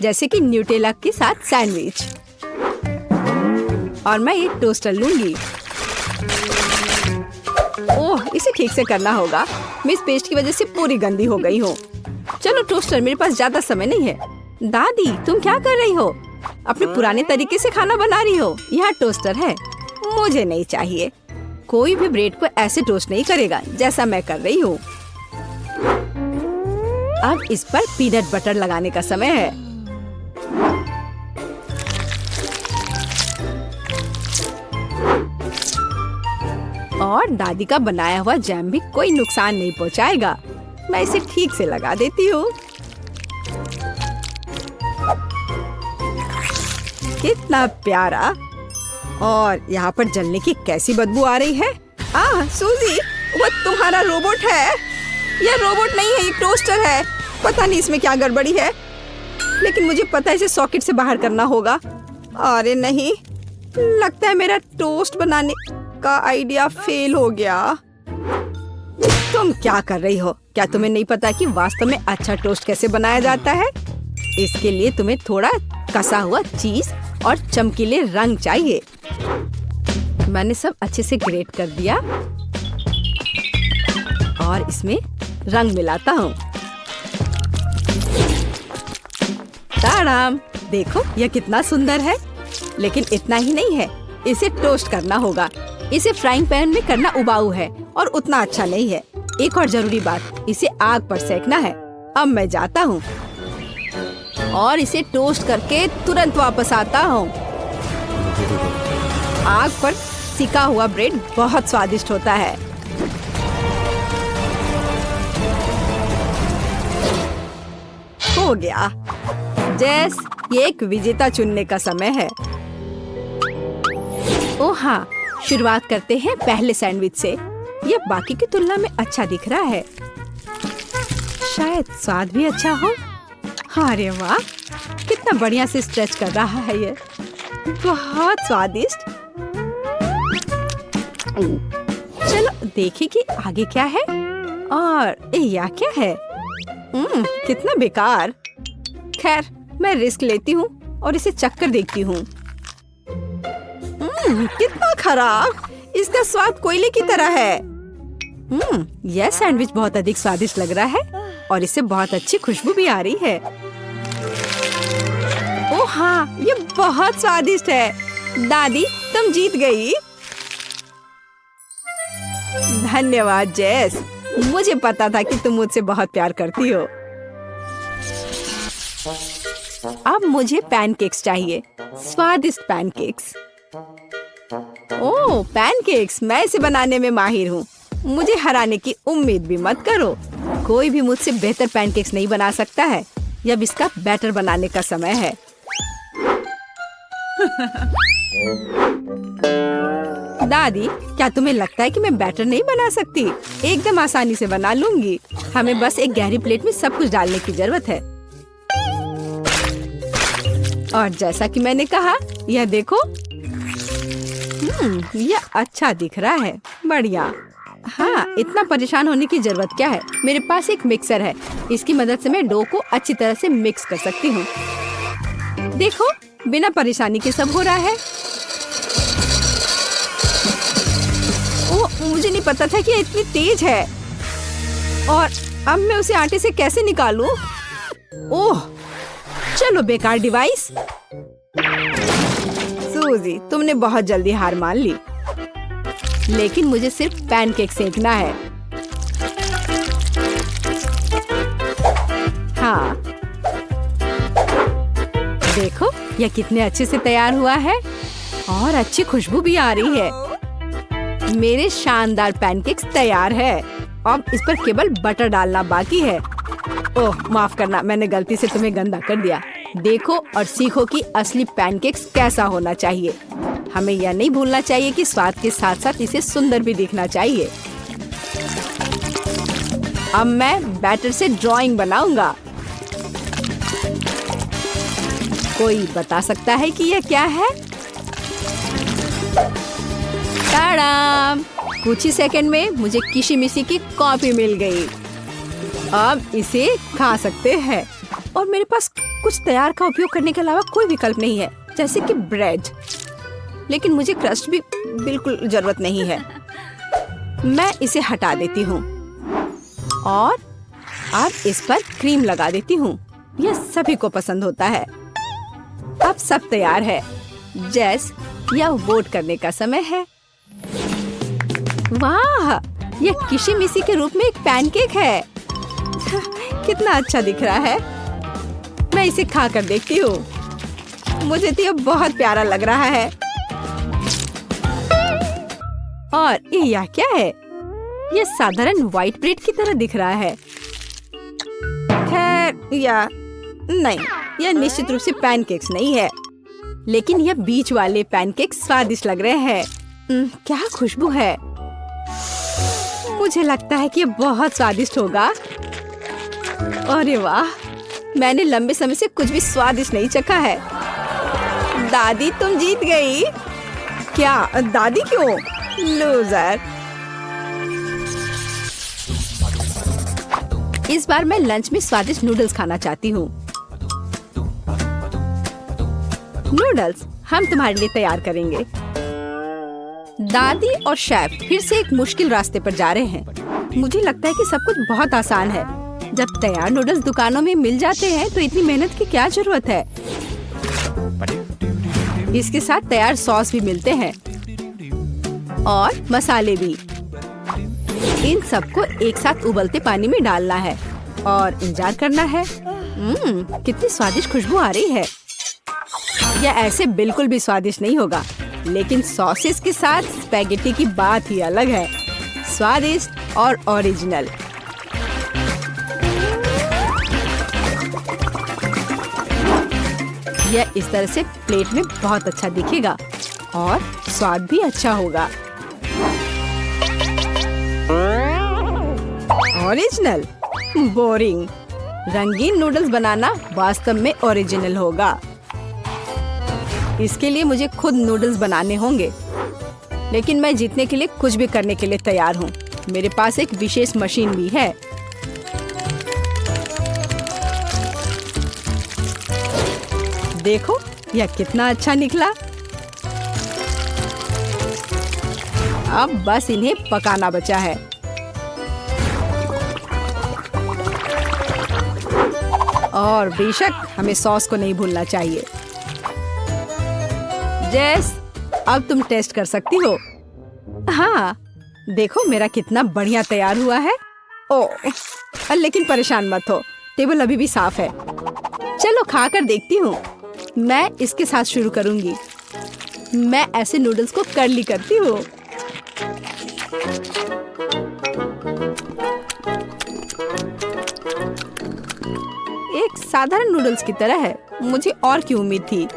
जैसे कि न्यूटेला के साथ सैंडविच। और मैं एक टोस्टर लूंगी। ओह, इसे ठीक से करना होगा। मैं इस पेस्ट की वजह से पूरी गंदी हो गई हूँ। चलो टोस्टर, मेरे पास ज्यादा समय नहीं है। दादी, तुम क्या कर रही हो? अपने पुराने तरीके से खाना बना रही हो। यहाँ टोस्टर है। मुझे नहीं चाहिए। कोई भी ब्रेड को ऐसे टोस्ट नहीं करेगा जैसा मैं कर रही हूँ। अब इस पर पीनट बटर लगाने का समय है। और दादी का बनाया हुआ जैम भी कोई नुकसान नहीं पहुँचाएगा। मैं इसे ठीक से लगा देती हूँ। कितना प्यारा। और यहाँ पर जलने की कैसी बदबू आ रही है। सूजी, वो तुम्हारा रोबोट है। यह रोबोट नहीं है, ये टोस्टर है। पता नहीं इसमें क्या गड़बड़ी है, लेकिन मुझे पता है इसे सॉकेट से बाहर करना होगा। अरे नहीं, लगता है मेरा टोस्ट बनाने का आइडिया फेल हो गया। तुम क्या कर रही हो? क्या तुम्हें नहीं पता कि वास्तव में अच्छा टोस्ट कैसे बनाया जाता है? इसके लिए तुम्हें थोड़ा कसा हुआ चीज और चमकीले रंग चाहिए। मैंने सब अच्छे से ग्रेट कर दिया और इसमें रंग मिलाता हूँ। ताड़ाम, देखो यह कितना सुंदर है। लेकिन इतना ही नहीं है, इसे टोस्ट करना होगा। इसे फ्राइंग पैन में करना उबाऊ है और उतना अच्छा नहीं है। एक और जरूरी बात, इसे आग पर सेकना है। अब मैं जाता हूँ और इसे टोस्ट करके तुरंत वापस आता हूँ। आग पर सिका हुआ ब्रेड बहुत स्वादिष्ट होता है। हो गया। जेस, ये एक विजेता चुनने का समय है। ओह हाँ, शुरुआत करते हैं पहले सैंडविच से। यह बाकी की तुलना में अच्छा दिख रहा है। शायद स्वाद भी अच्छा हो। अरे वाह, कितना बढ़िया से स्ट्रेच कर रहा है ये। बहुत स्वादिष्ट। चलो देखें कि आगे क्या है। और यह क्या है? कितना बेकार। खैर, मैं रिस्क लेती हूँ और इसे चखकर देखती हूँ। कितना खराब। इसका स्वाद कोयले की तरह है। यह सैंडविच बहुत अधिक स्वादिष्ट लग रहा है और इससे बहुत अच्छी खुशबू भी आ रही है। ओह हाँ, ये बहुत स्वादिष्ट है। दादी, तुम जीत गई। धन्यवाद जेस, मुझे पता था कि तुम मुझसे बहुत प्यार करती हो। अब मुझे पैनकेक्स चाहिए, स्वादिष्ट पैनकेक्स। ओह पैनकेक्स, मैं इसे बनाने में माहिर हूँ। मुझे हराने की उम्मीद भी मत करो। कोई भी मुझसे बेहतर पैनकेक्स नहीं बना सकता है। अब इसका बैटर बनाने का समय है। दादी, क्या तुम्हें लगता है कि मैं बैटर नहीं बना सकती? एकदम आसानी से बना लूंगी। हमें बस एक गहरी प्लेट में सब कुछ डालने की जरूरत है। और जैसा कि मैंने कहा, यह देखो। यह अच्छा दिख रहा है। बढ़िया। हाँ, इतना परेशान होने की जरूरत क्या है? मेरे पास एक मिक्सर है। इसकी मदद से मैं डो को अच्छी तरह से मिक्स कर सकती हूँ। देखो, बिना परेशानी के सब हो रहा है। ओह, मुझे नहीं पता था कि यह इतनी तेज है। और अब मैं उसे आटे से कैसे निकालूं? ओह, चलो बेकार डिवाइस। सूजी, तुमने बहुत जल्दी हार मान ली। लेकिन मुझे सिर्फ पैनकेक सेकना है। हाँ, देखो यह कितने अच्छे से तैयार हुआ है और अच्छी खुशबू भी आ रही है। मेरे शानदार पैनकेक्स तैयार है। अब इस पर केवल बटर डालना बाकी है। ओह माफ करना, मैंने गलती से तुम्हें गंदा कर दिया। देखो और सीखो कि असली पैनकेक्स कैसा होना चाहिए। हमें यह नहीं भूलना चाहिए कि स्वाद के साथ साथ इसे सुंदर भी दिखना चाहिए। अब मैं बैटर से ड्राइंग बनाऊंगा। कोई बता सकता है कि यह क्या है? टाडाम! कुछ ही सेकंड में मुझे किशिमिशी की कॉपी मिल गई। अब इसे खा सकते हैं। और मेरे पास कुछ तैयार का उपयोग करने के अलावा कोई विकल्प नहीं है, जैसे कि ब्रेड। लेकिन मुझे क्रस्ट भी बिल्कुल जरूरत नहीं है। मैं इसे हटा देती हूँ और अब इस पर क्रीम लगा देती हूँ। यह सभी को पसंद होता है। अब सब तैयार है। जेस, यह वोट करने का समय है। वाह, यह किशिमिशी के रूप में एक पैनकेक है। कितना अच्छा दिख रहा है। मैं इसे खा कर देखती हूँ। मुझे तो यह बहुत प्यारा लग रहा है। और यह क्या है? यह साधारण व्हाइट ब्रेड की तरह दिख रहा है। खैर, या नहीं, यह निश्चित रूप से पैनकेक्स नहीं है। लेकिन यह बीच वाले पैनकेक्स स्वादिष्ट लग रहे हैं। क्या खुशबू है। मुझे लगता है कि यह बहुत स्वादिष्ट होगा। अरे वाह, मैंने लंबे समय से कुछ भी स्वादिष्ट नहीं चखा है। दादी, तुम जीत गई। क्या? दादी क्यों? लूजर। इस बार मैं लंच में स्वादिष्ट नूडल्स खाना चाहती हूँ। नूडल्स हम तुम्हारे लिए तैयार करेंगे। दादी और शेफ फिर से एक मुश्किल रास्ते पर जा रहे हैं। मुझे लगता है कि सब कुछ बहुत आसान है। जब तैयार नूडल्स दुकानों में मिल जाते हैं तो इतनी मेहनत की क्या जरूरत है। इसके साथ तैयार सॉस भी मिलते हैं। और मसाले भी। इन सबको एक साथ उबलते पानी में डालना है और इंतजार करना है। कितनी स्वादिष्ट खुशबू आ रही है। यह ऐसे बिल्कुल भी स्वादिष्ट नहीं होगा, लेकिन सॉसेस के साथ स्पैगेटी की बात ही अलग है। स्वादिष्ट और ओरिजिनल। यह इस तरह से प्लेट में बहुत अच्छा दिखेगा और स्वाद भी अच्छा होगा। ओरिजिनल? बोरिंग। रंगीन नूडल्स बनाना वास्तव में ओरिजिनल होगा। इसके लिए मुझे खुद नूडल्स बनाने होंगे, लेकिन मैं जीतने के लिए कुछ भी करने के लिए तैयार हूँ। मेरे पास एक विशेष मशीन भी है। देखो यह कितना अच्छा निकला। अब बस इन्हें पकाना बचा है। और बेशक हमें सॉस को नहीं भूलना चाहिए। जेस, अब तुम टेस्ट कर सकती हो। हाँ, देखो मेरा कितना बढ़िया तैयार हुआ है। ओह, लेकिन परेशान मत हो, टेबल अभी भी साफ है। चलो खाकर देखती हूँ। मैं इसके साथ शुरू करूंगी। मैं ऐसे नूडल्स को कर्ली करती हूँ। एक साधारण नूडल्स की तरह है। मुझे और की उम्मीद थी,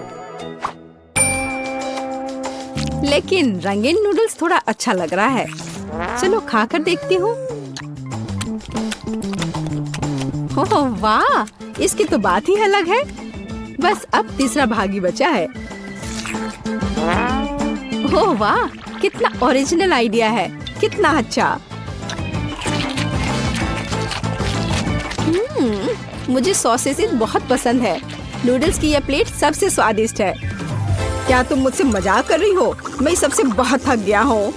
लेकिन रंगीन नूडल्स थोड़ा अच्छा लग रहा है। चलो खाकर देखती हूँ। ओह वाह, इसकी तो बात ही अलग है। बस अब तीसरा भाग ही बचा है। ओह वाह, कितना ओरिजिनल आइडिया है। कितना अच्छा। मुझे सॉसेस बहुत पसंद है। नूडल्स की यह प्लेट सबसे स्वादिष्ट है। क्या तुम मुझसे मजाक कर रही हो? मैं सबसे बहुत थक गया हूँ।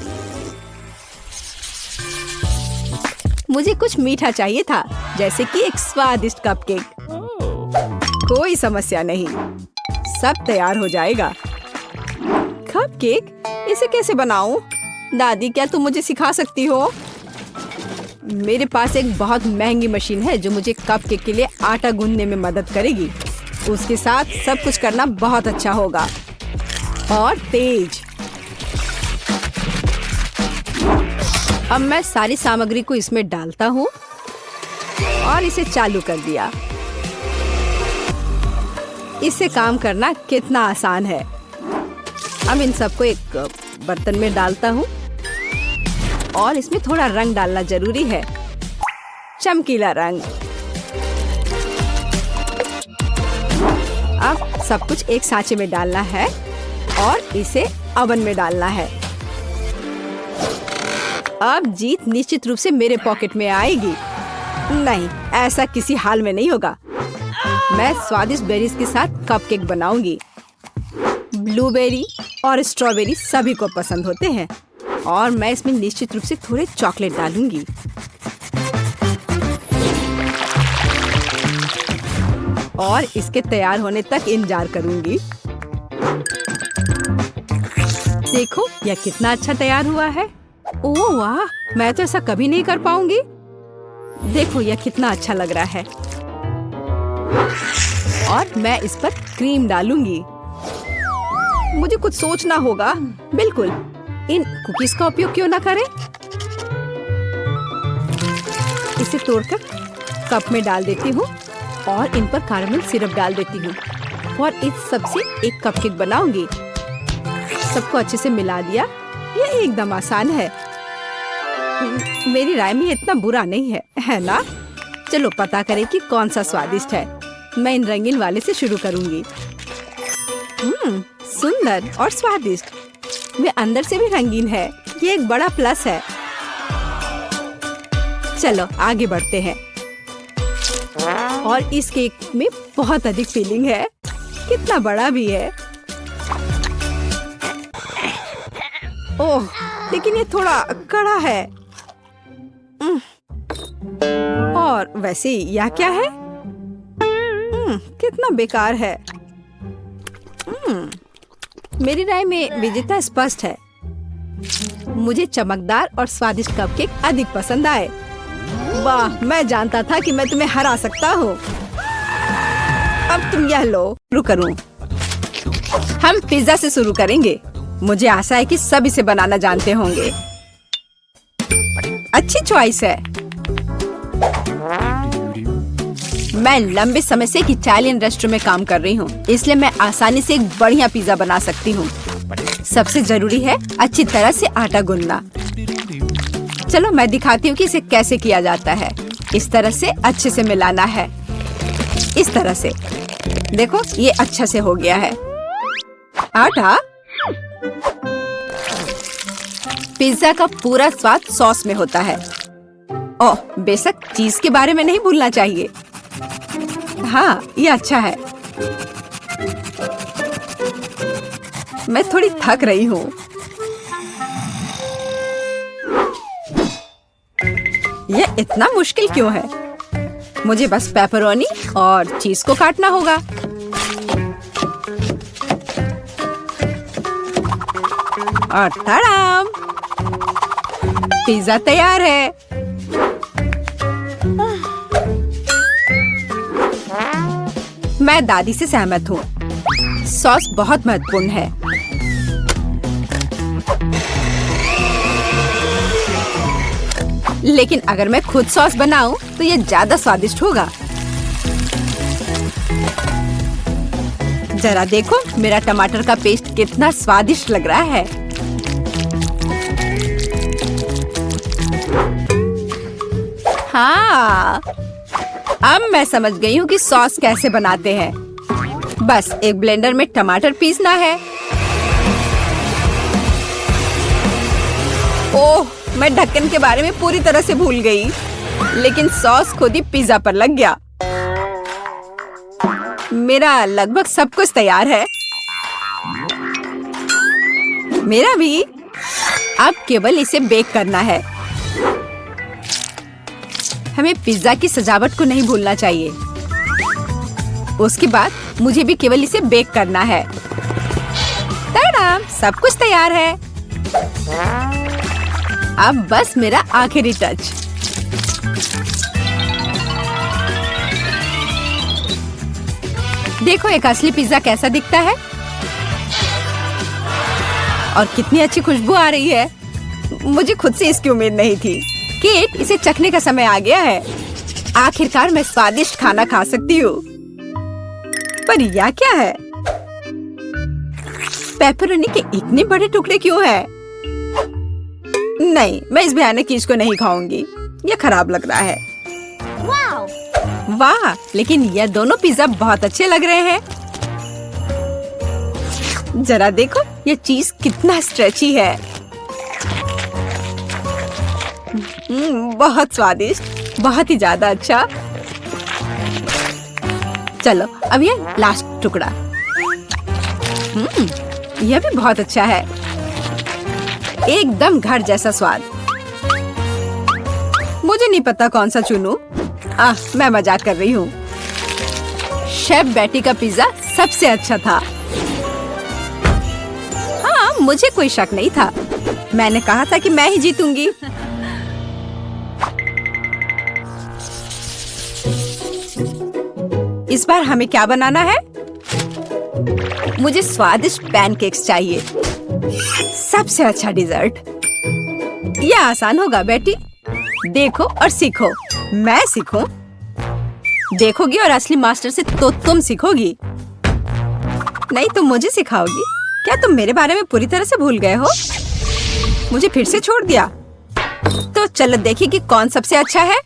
मुझे कुछ मीठा चाहिए था, जैसे कि एक स्वादिष्ट कपकेक। कोई समस्या नहीं, सब तैयार हो जाएगा। कपकेक? इसे कैसे बनाऊं? दादी, क्या तुम मुझे सिखा सकती हो? मेरे पास एक बहुत महंगी मशीन है जो मुझे कपकेक के लिए आटा गूंदने में मदद करेगी। उसके साथ सब कुछ करना बहुत अच्छा होगा और तेज। अब मैं सारी सामग्री को इसमें डालता हूँ और इसे चालू कर दिया। इससे काम करना कितना आसान है। अब इन सबको एक बर्तन में डालता हूँ और इसमें थोड़ा रंग डालना जरूरी है, चमकीला रंग। अब सब कुछ एक सांचे में डालना है और इसे ओवन में डालना है। अब जीत निश्चित रूप से मेरे पॉकेट में आएगी। नहीं, ऐसा किसी हाल में नहीं होगा। मैं स्वादिष्ट बेरीज के साथ कपकेक बनाऊंगी। ब्लूबेरी और स्ट्रॉबेरी सभी को पसंद होते हैं और मैं इसमें निश्चित रूप से थोड़े चॉकलेट डालूंगी। और इसके तैयार होने तक इंतजार करूंगी। देखो यह कितना अच्छा तैयार हुआ है। ओह वाह, मैं तो ऐसा कभी नहीं कर पाऊंगी। देखो यह कितना अच्छा लग रहा है। और मैं इस पर क्रीम डालूंगी। मुझे कुछ सोचना होगा। बिल्कुल, इन कुकीज का उपयोग क्यों ना करें। इसे तोड़कर कप में डाल देती हूँ और इन पर कैरेमल सिरप डाल देती हूँ और इस सब से एक कपकेक बनाऊंगी। सबको अच्छे से मिला दिया। यह एकदम आसान है। मेरी राय में इतना बुरा नहीं है, है ना? चलो पता करें कि कौन सा स्वादिष्ट है। मैं इन रंगीन वाले से शुरू करूंगी। सुंदर और स्वादिष्ट। वे अंदर से भी रंगीन है। ये एक बड़ा प्लस है। चलो आगे बढ़ते हैं। और इस केक में बहुत अधिक फिलिंग है। कितना बड़ा भी है। ओह, लेकिन ये थोड़ा कड़ा है। और वैसे यह क्या है? कितना बेकार है। मेरी राय में विजेता स्पष्ट है। मुझे चमकदार और स्वादिष्ट कपकेक अधिक पसंद आए। वाह, मैं जानता था कि मैं तुम्हें हरा सकता हूँ। अब तुम यह लो। शुरू करूँ? हम पिज्जा से शुरू करेंगे। मुझे आशा है कि सब इसे बनाना जानते होंगे। अच्छी चॉइस है। मैं लंबे समय से एक इटालियन रेस्टोरेंट में काम कर रही हूँ, इसलिए मैं आसानी से एक बढ़िया पिज्जा बना सकती हूँ। सबसे जरूरी है अच्छी तरह से आटा गूंदना। चलो मैं दिखाती हूँ कि इसे कैसे किया जाता है। इस तरह से अच्छे से मिलाना है। इस तरह से देखो, ये अच्छा से हो गया है। आटा। पिज्जा का पूरा स्वाद सॉस में होता है। ओह, बेशक चीज के बारे में नहीं भूलना चाहिए। हाँ, ये अच्छा है। मैं थोड़ी थक रही हूँ। यह इतना मुश्किल क्यों है? मुझे बस पेपरोनी और चीज को काटना होगा। और तड़ाम! पिज्जा तैयार है। मैं दादी से सहमत हूँ। सॉस बहुत महत्वपूर्ण है। लेकिन अगर मैं खुद सॉस बनाऊं तो ये ज्यादा स्वादिष्ट होगा। जरा देखो मेरा टमाटर का पेस्ट कितना स्वादिष्ट लग रहा है। हाँ, अब मैं समझ गई हूँ कि सॉस कैसे बनाते हैं। बस एक ब्लेंडर में टमाटर पीसना है। ओह, मैं ढक्कन के बारे में पूरी तरह से भूल गई। लेकिन सॉस खुद ही पिज्जा पर लग गया। मेरा लगभग सब कुछ तैयार है। मेरा भी। अब केवल इसे बेक करना है। हमें पिज्जा की सजावट को नहीं भूलना चाहिए। उसके बाद मुझे भी केवल इसे बेक करना है। टाडा! सब कुछ तैयार है। अब बस मेरा आखिरी टच। देखो एक असली पिज्जा कैसा दिखता है और कितनी अच्छी खुशबू आ रही है। मुझे खुद से इसकी उम्मीद नहीं थी। केट, इसे चखने का समय आ गया है। आखिरकार मैं स्वादिष्ट खाना खा सकती हूँ। पर यह क्या है? पेपरोनी के इतने बड़े टुकड़े क्यों हैं? नहीं, मैं इस भयानक चीज को नहीं खाऊंगी। यह खराब लग रहा है। वाह, लेकिन यह दोनों पिज्जा बहुत अच्छे लग रहे हैं। जरा देखो ये चीज कितना स्ट्रेची है। बहुत स्वादिष्ट, बहुत ही ज्यादा अच्छा। चलो अब ये लास्ट टुकड़ा। यह भी बहुत अच्छा है। एकदम घर जैसा स्वाद। मुझे नहीं पता कौन सा चुनूं। मैं मजाक कर रही हूँ। शेफ बेटी का पिज्जा सबसे अच्छा था। हाँ, मुझे कोई शक नहीं था। मैंने कहा था कि मैं ही जीतूंगी। इस बार हमें क्या बनाना है? मुझे स्वादिष्ट पैनकेक्स चाहिए। सबसे अच्छा डिजर्ट। यह आसान होगा बेटी। देखो और सीखो। मैं सीखूं? देखोगी और असली मास्टर से तो तुम सीखोगी। नहीं, तुम मुझे सिखाओगी। क्या तुम मेरे बारे में पूरी तरह से भूल गए हो? मुझे फिर से छोड़ दिया। तो चलो देखिए कि कौन सबसे अच्छा है।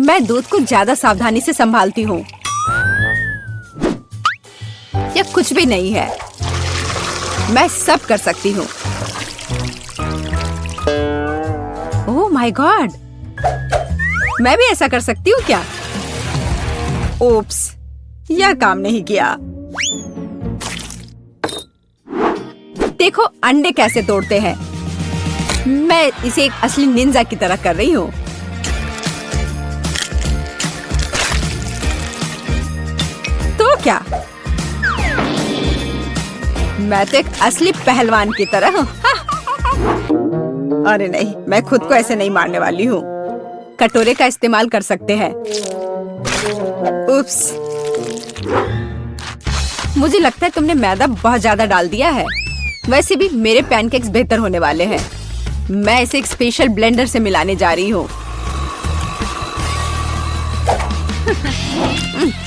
मैं दूध को ज्यादा सावधानी से संभालती हूँ। यह कुछ भी नहीं है। मैं सब कर सकती हूँ। ओह माय गॉड, मैं भी ऐसा कर सकती हूँ क्या? ओप्स, यह काम नहीं किया। देखो अंडे कैसे तोड़ते हैं। मैं इसे एक असली निंजा की तरह कर रही हूँ। तो क्या? मैं तो एक असली पहलवान की तरह हूँ। अरे नहीं, मैं खुद को ऐसे नहीं मारने वाली हूँ। कटोरे का इस्तेमाल कर सकते हैं। उप्स। मुझे लगता है तुमने मैदा बहुत ज्यादा डाल दिया है। वैसे भी मेरे पैनकेक्स बेहतर होने वाले हैं। मैं इसे एक स्पेशल ब्लेंडर से मिलाने जा रही हूँ।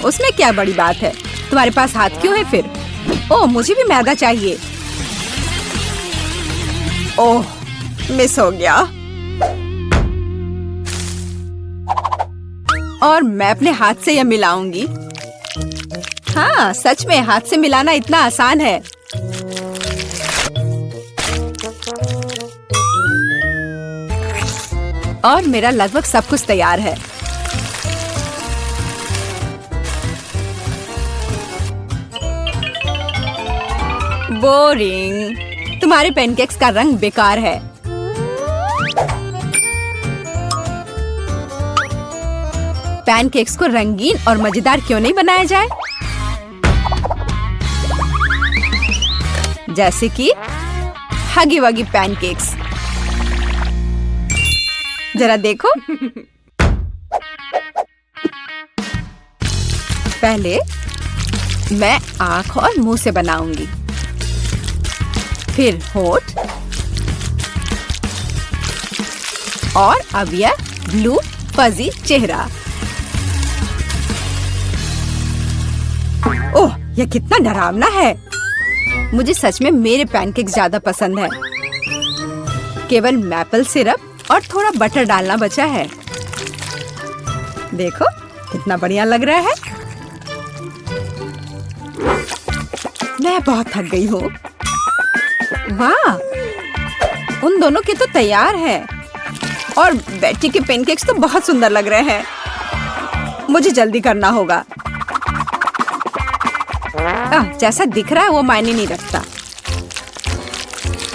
उसमें क्या बड़ी बात है? तुम्हारे पास हाथ क्यों है फिर? ओह, मुझे भी मैदा चाहिए। ओह, मिस हो गया। और मैं अपने हाथ से यह मिलाऊंगी। हाँ, सच में हाथ से मिलाना इतना आसान है। और मेरा लगभग सब कुछ तैयार है। बोरिंग। तुम्हारे पैनकेक्स का रंग बेकार है। पैनकेक्स को रंगीन और मजेदार क्यों नहीं बनाया जाए? जैसे कि हगी वगी पैनकेक्स। जरा देखो। पहले मैं आँख और मुंह से बनाऊंगी, फिर होठ, और अब यह ब्लू फजी चेहरा। ओह, यह कितना डरावना है। मुझे सच में मेरे पैनकेक्स ज्यादा पसंद है। केवल मैपल सिरप और थोड़ा बटर डालना बचा है। देखो कितना बढ़िया लग रहा है। मैं बहुत थक गई हूँ। वाह, उन दोनों के तो तैयार है। और बेटी के पैनकेक्स तो बहुत सुंदर लग रहे हैं। मुझे जल्दी करना होगा। जैसा दिख रहा है वो मायने नहीं रखता।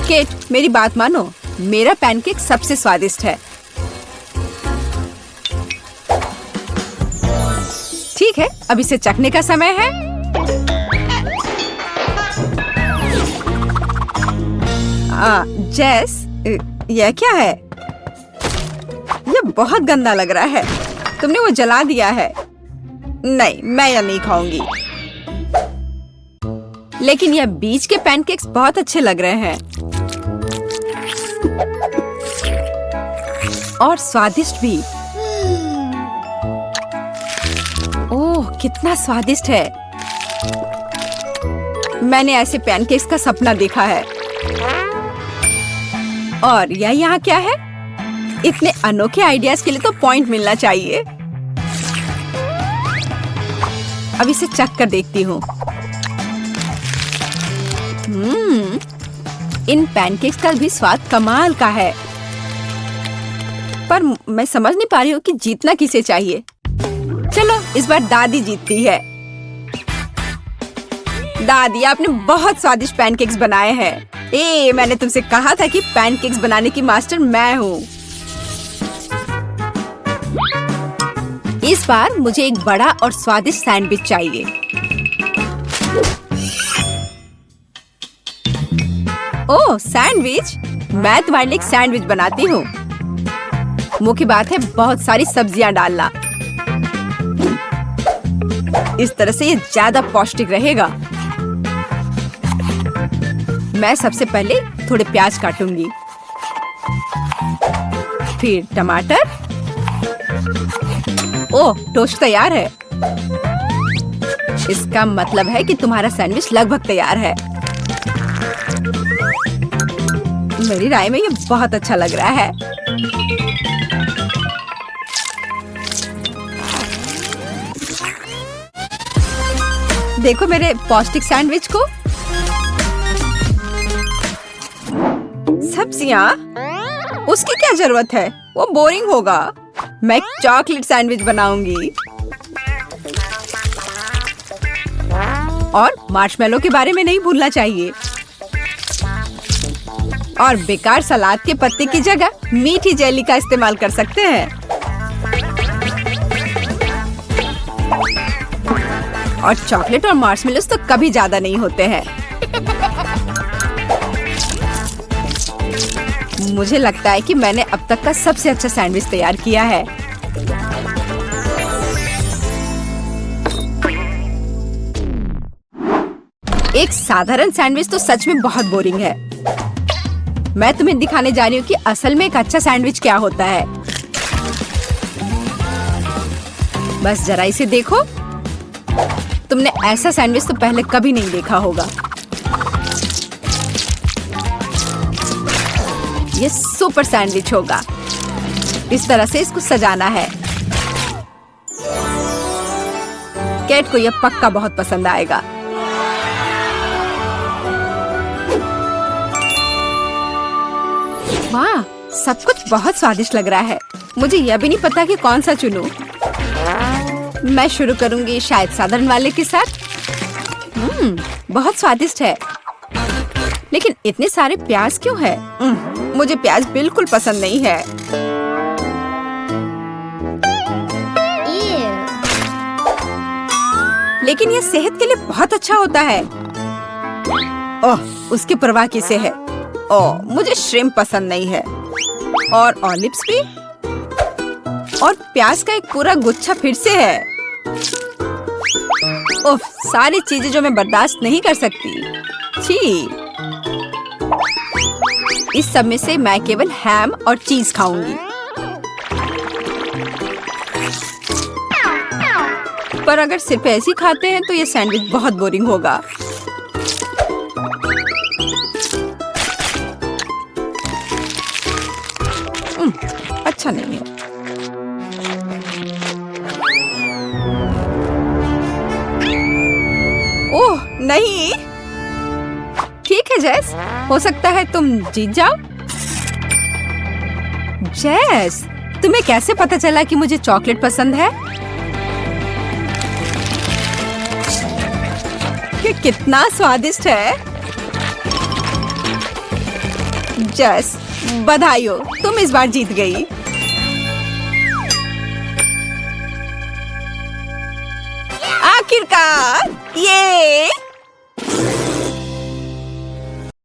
केट, मेरी बात मानो, मेरा पैनकेक सबसे स्वादिष्ट है। ठीक है, अब इसे चखने का समय है। जेस, यह क्या है? यह बहुत गंदा लग रहा है। तुमने वो जला दिया है। नहीं, मैं यह नहीं खाऊंगी। लेकिन यह बीज के पैनकेक्स बहुत अच्छे लग रहे हैं और स्वादिष्ट भी। ओह, कितना स्वादिष्ट है। मैंने ऐसे पैनकेक्स का सपना देखा है। और यह यहाँ क्या है? इतने अनोखे आइडियाज के लिए तो पॉइंट मिलना चाहिए। अब इसे चख कर देखती हूँ। इन पैनकेक्स का भी स्वाद कमाल का है। पर मैं समझ नहीं पा रही हूँ कि जीतना किसे चाहिए। चलो, इस बार दादी जीतती है। दादी, आपने बहुत स्वादिष्ट पैनकेक्स बनाए हैं। मैंने तुमसे कहा था कि पैनकेक्स बनाने की मास्टर मैं हूँ। इस बार मुझे एक बड़ा और स्वादिष्ट सैंडविच चाहिए। ओह, सैंडविच? मैं तुम्हारे लिए एक सैंडविच बनाती हूँ। मुख्य बात है बहुत सारी सब्जियां डालना। इस तरह से ये ज्यादा पौष्टिक रहेगा। मैं सबसे पहले थोड़े प्याज काटूंगी, फिर टमाटर। ओह, टोस्ट तैयार है। इसका मतलब है कि तुम्हारा सैंडविच लगभग तैयार है। मेरी राय में ये बहुत अच्छा लग रहा है। देखो मेरे पौष्टिक सैंडविच को। सब्जियां? उसकी क्या जरूरत है? वो बोरिंग होगा। मैं एक चॉकलेट सैंडविच बनाऊंगी। और मार्शमेलो के बारे में नहीं भूलना चाहिए। और बेकार सलाद के पत्ते की जगह मीठी जेली का इस्तेमाल कर सकते हैं। और चॉकलेट और मार्शमेलोस तो कभी ज्यादा नहीं होते हैं। मुझे लगता है कि मैंने अब तक का सबसे अच्छा सैंडविच तैयार किया है। एक साधारण सैंडविच तो सच में बहुत बोरिंग है। मैं तुम्हें दिखाने जा रही हूँ कि असल में एक अच्छा सैंडविच क्या होता है। बस जरा इसे देखो। तुमने ऐसा सैंडविच तो पहले कभी नहीं देखा होगा। ये सुपर सैंडविच होगा। इस तरह से इसको सजाना है। कैट को यह पक्का बहुत पसंद आएगा। वाह, सब कुछ बहुत स्वादिष्ट लग रहा है। मुझे यह भी नहीं पता कि कौन सा चुनूं। मैं शुरू करूंगी शायद साधारण वाले के साथ। बहुत स्वादिष्ट है। लेकिन इतने सारे प्याज क्यों है? मुझे प्याज बिल्कुल पसंद नहीं है। लेकिन यह सेहत के लिए बहुत अच्छा होता है। ओह, उसकी परवाह किसे है? ओह, मुझे श्रिम्प पसंद नहीं है। और ऑलिव्स भी। और प्याज का एक पूरा गुच्छा फिर से है। ओह, सारी चीजें जो मैं बर्दाश्त नहीं कर सकती। छी। इस सब में से मैं केवल हैम और चीज खाऊंगी। पर अगर सिर्फ ऐसे ही खाते हैं तो ये सैंडविच बहुत बोरिंग होगा। अच्छा नहीं है। ओह नहीं। ठीक है जेस, हो सकता है तुम जीत जाओ। जेस, तुम्हें कैसे पता चला कि मुझे चॉकलेट पसंद है? ये कितना स्वादिष्ट है। जेस, बधाई हो, तुम इस बार जीत गई। आखिरकार, ये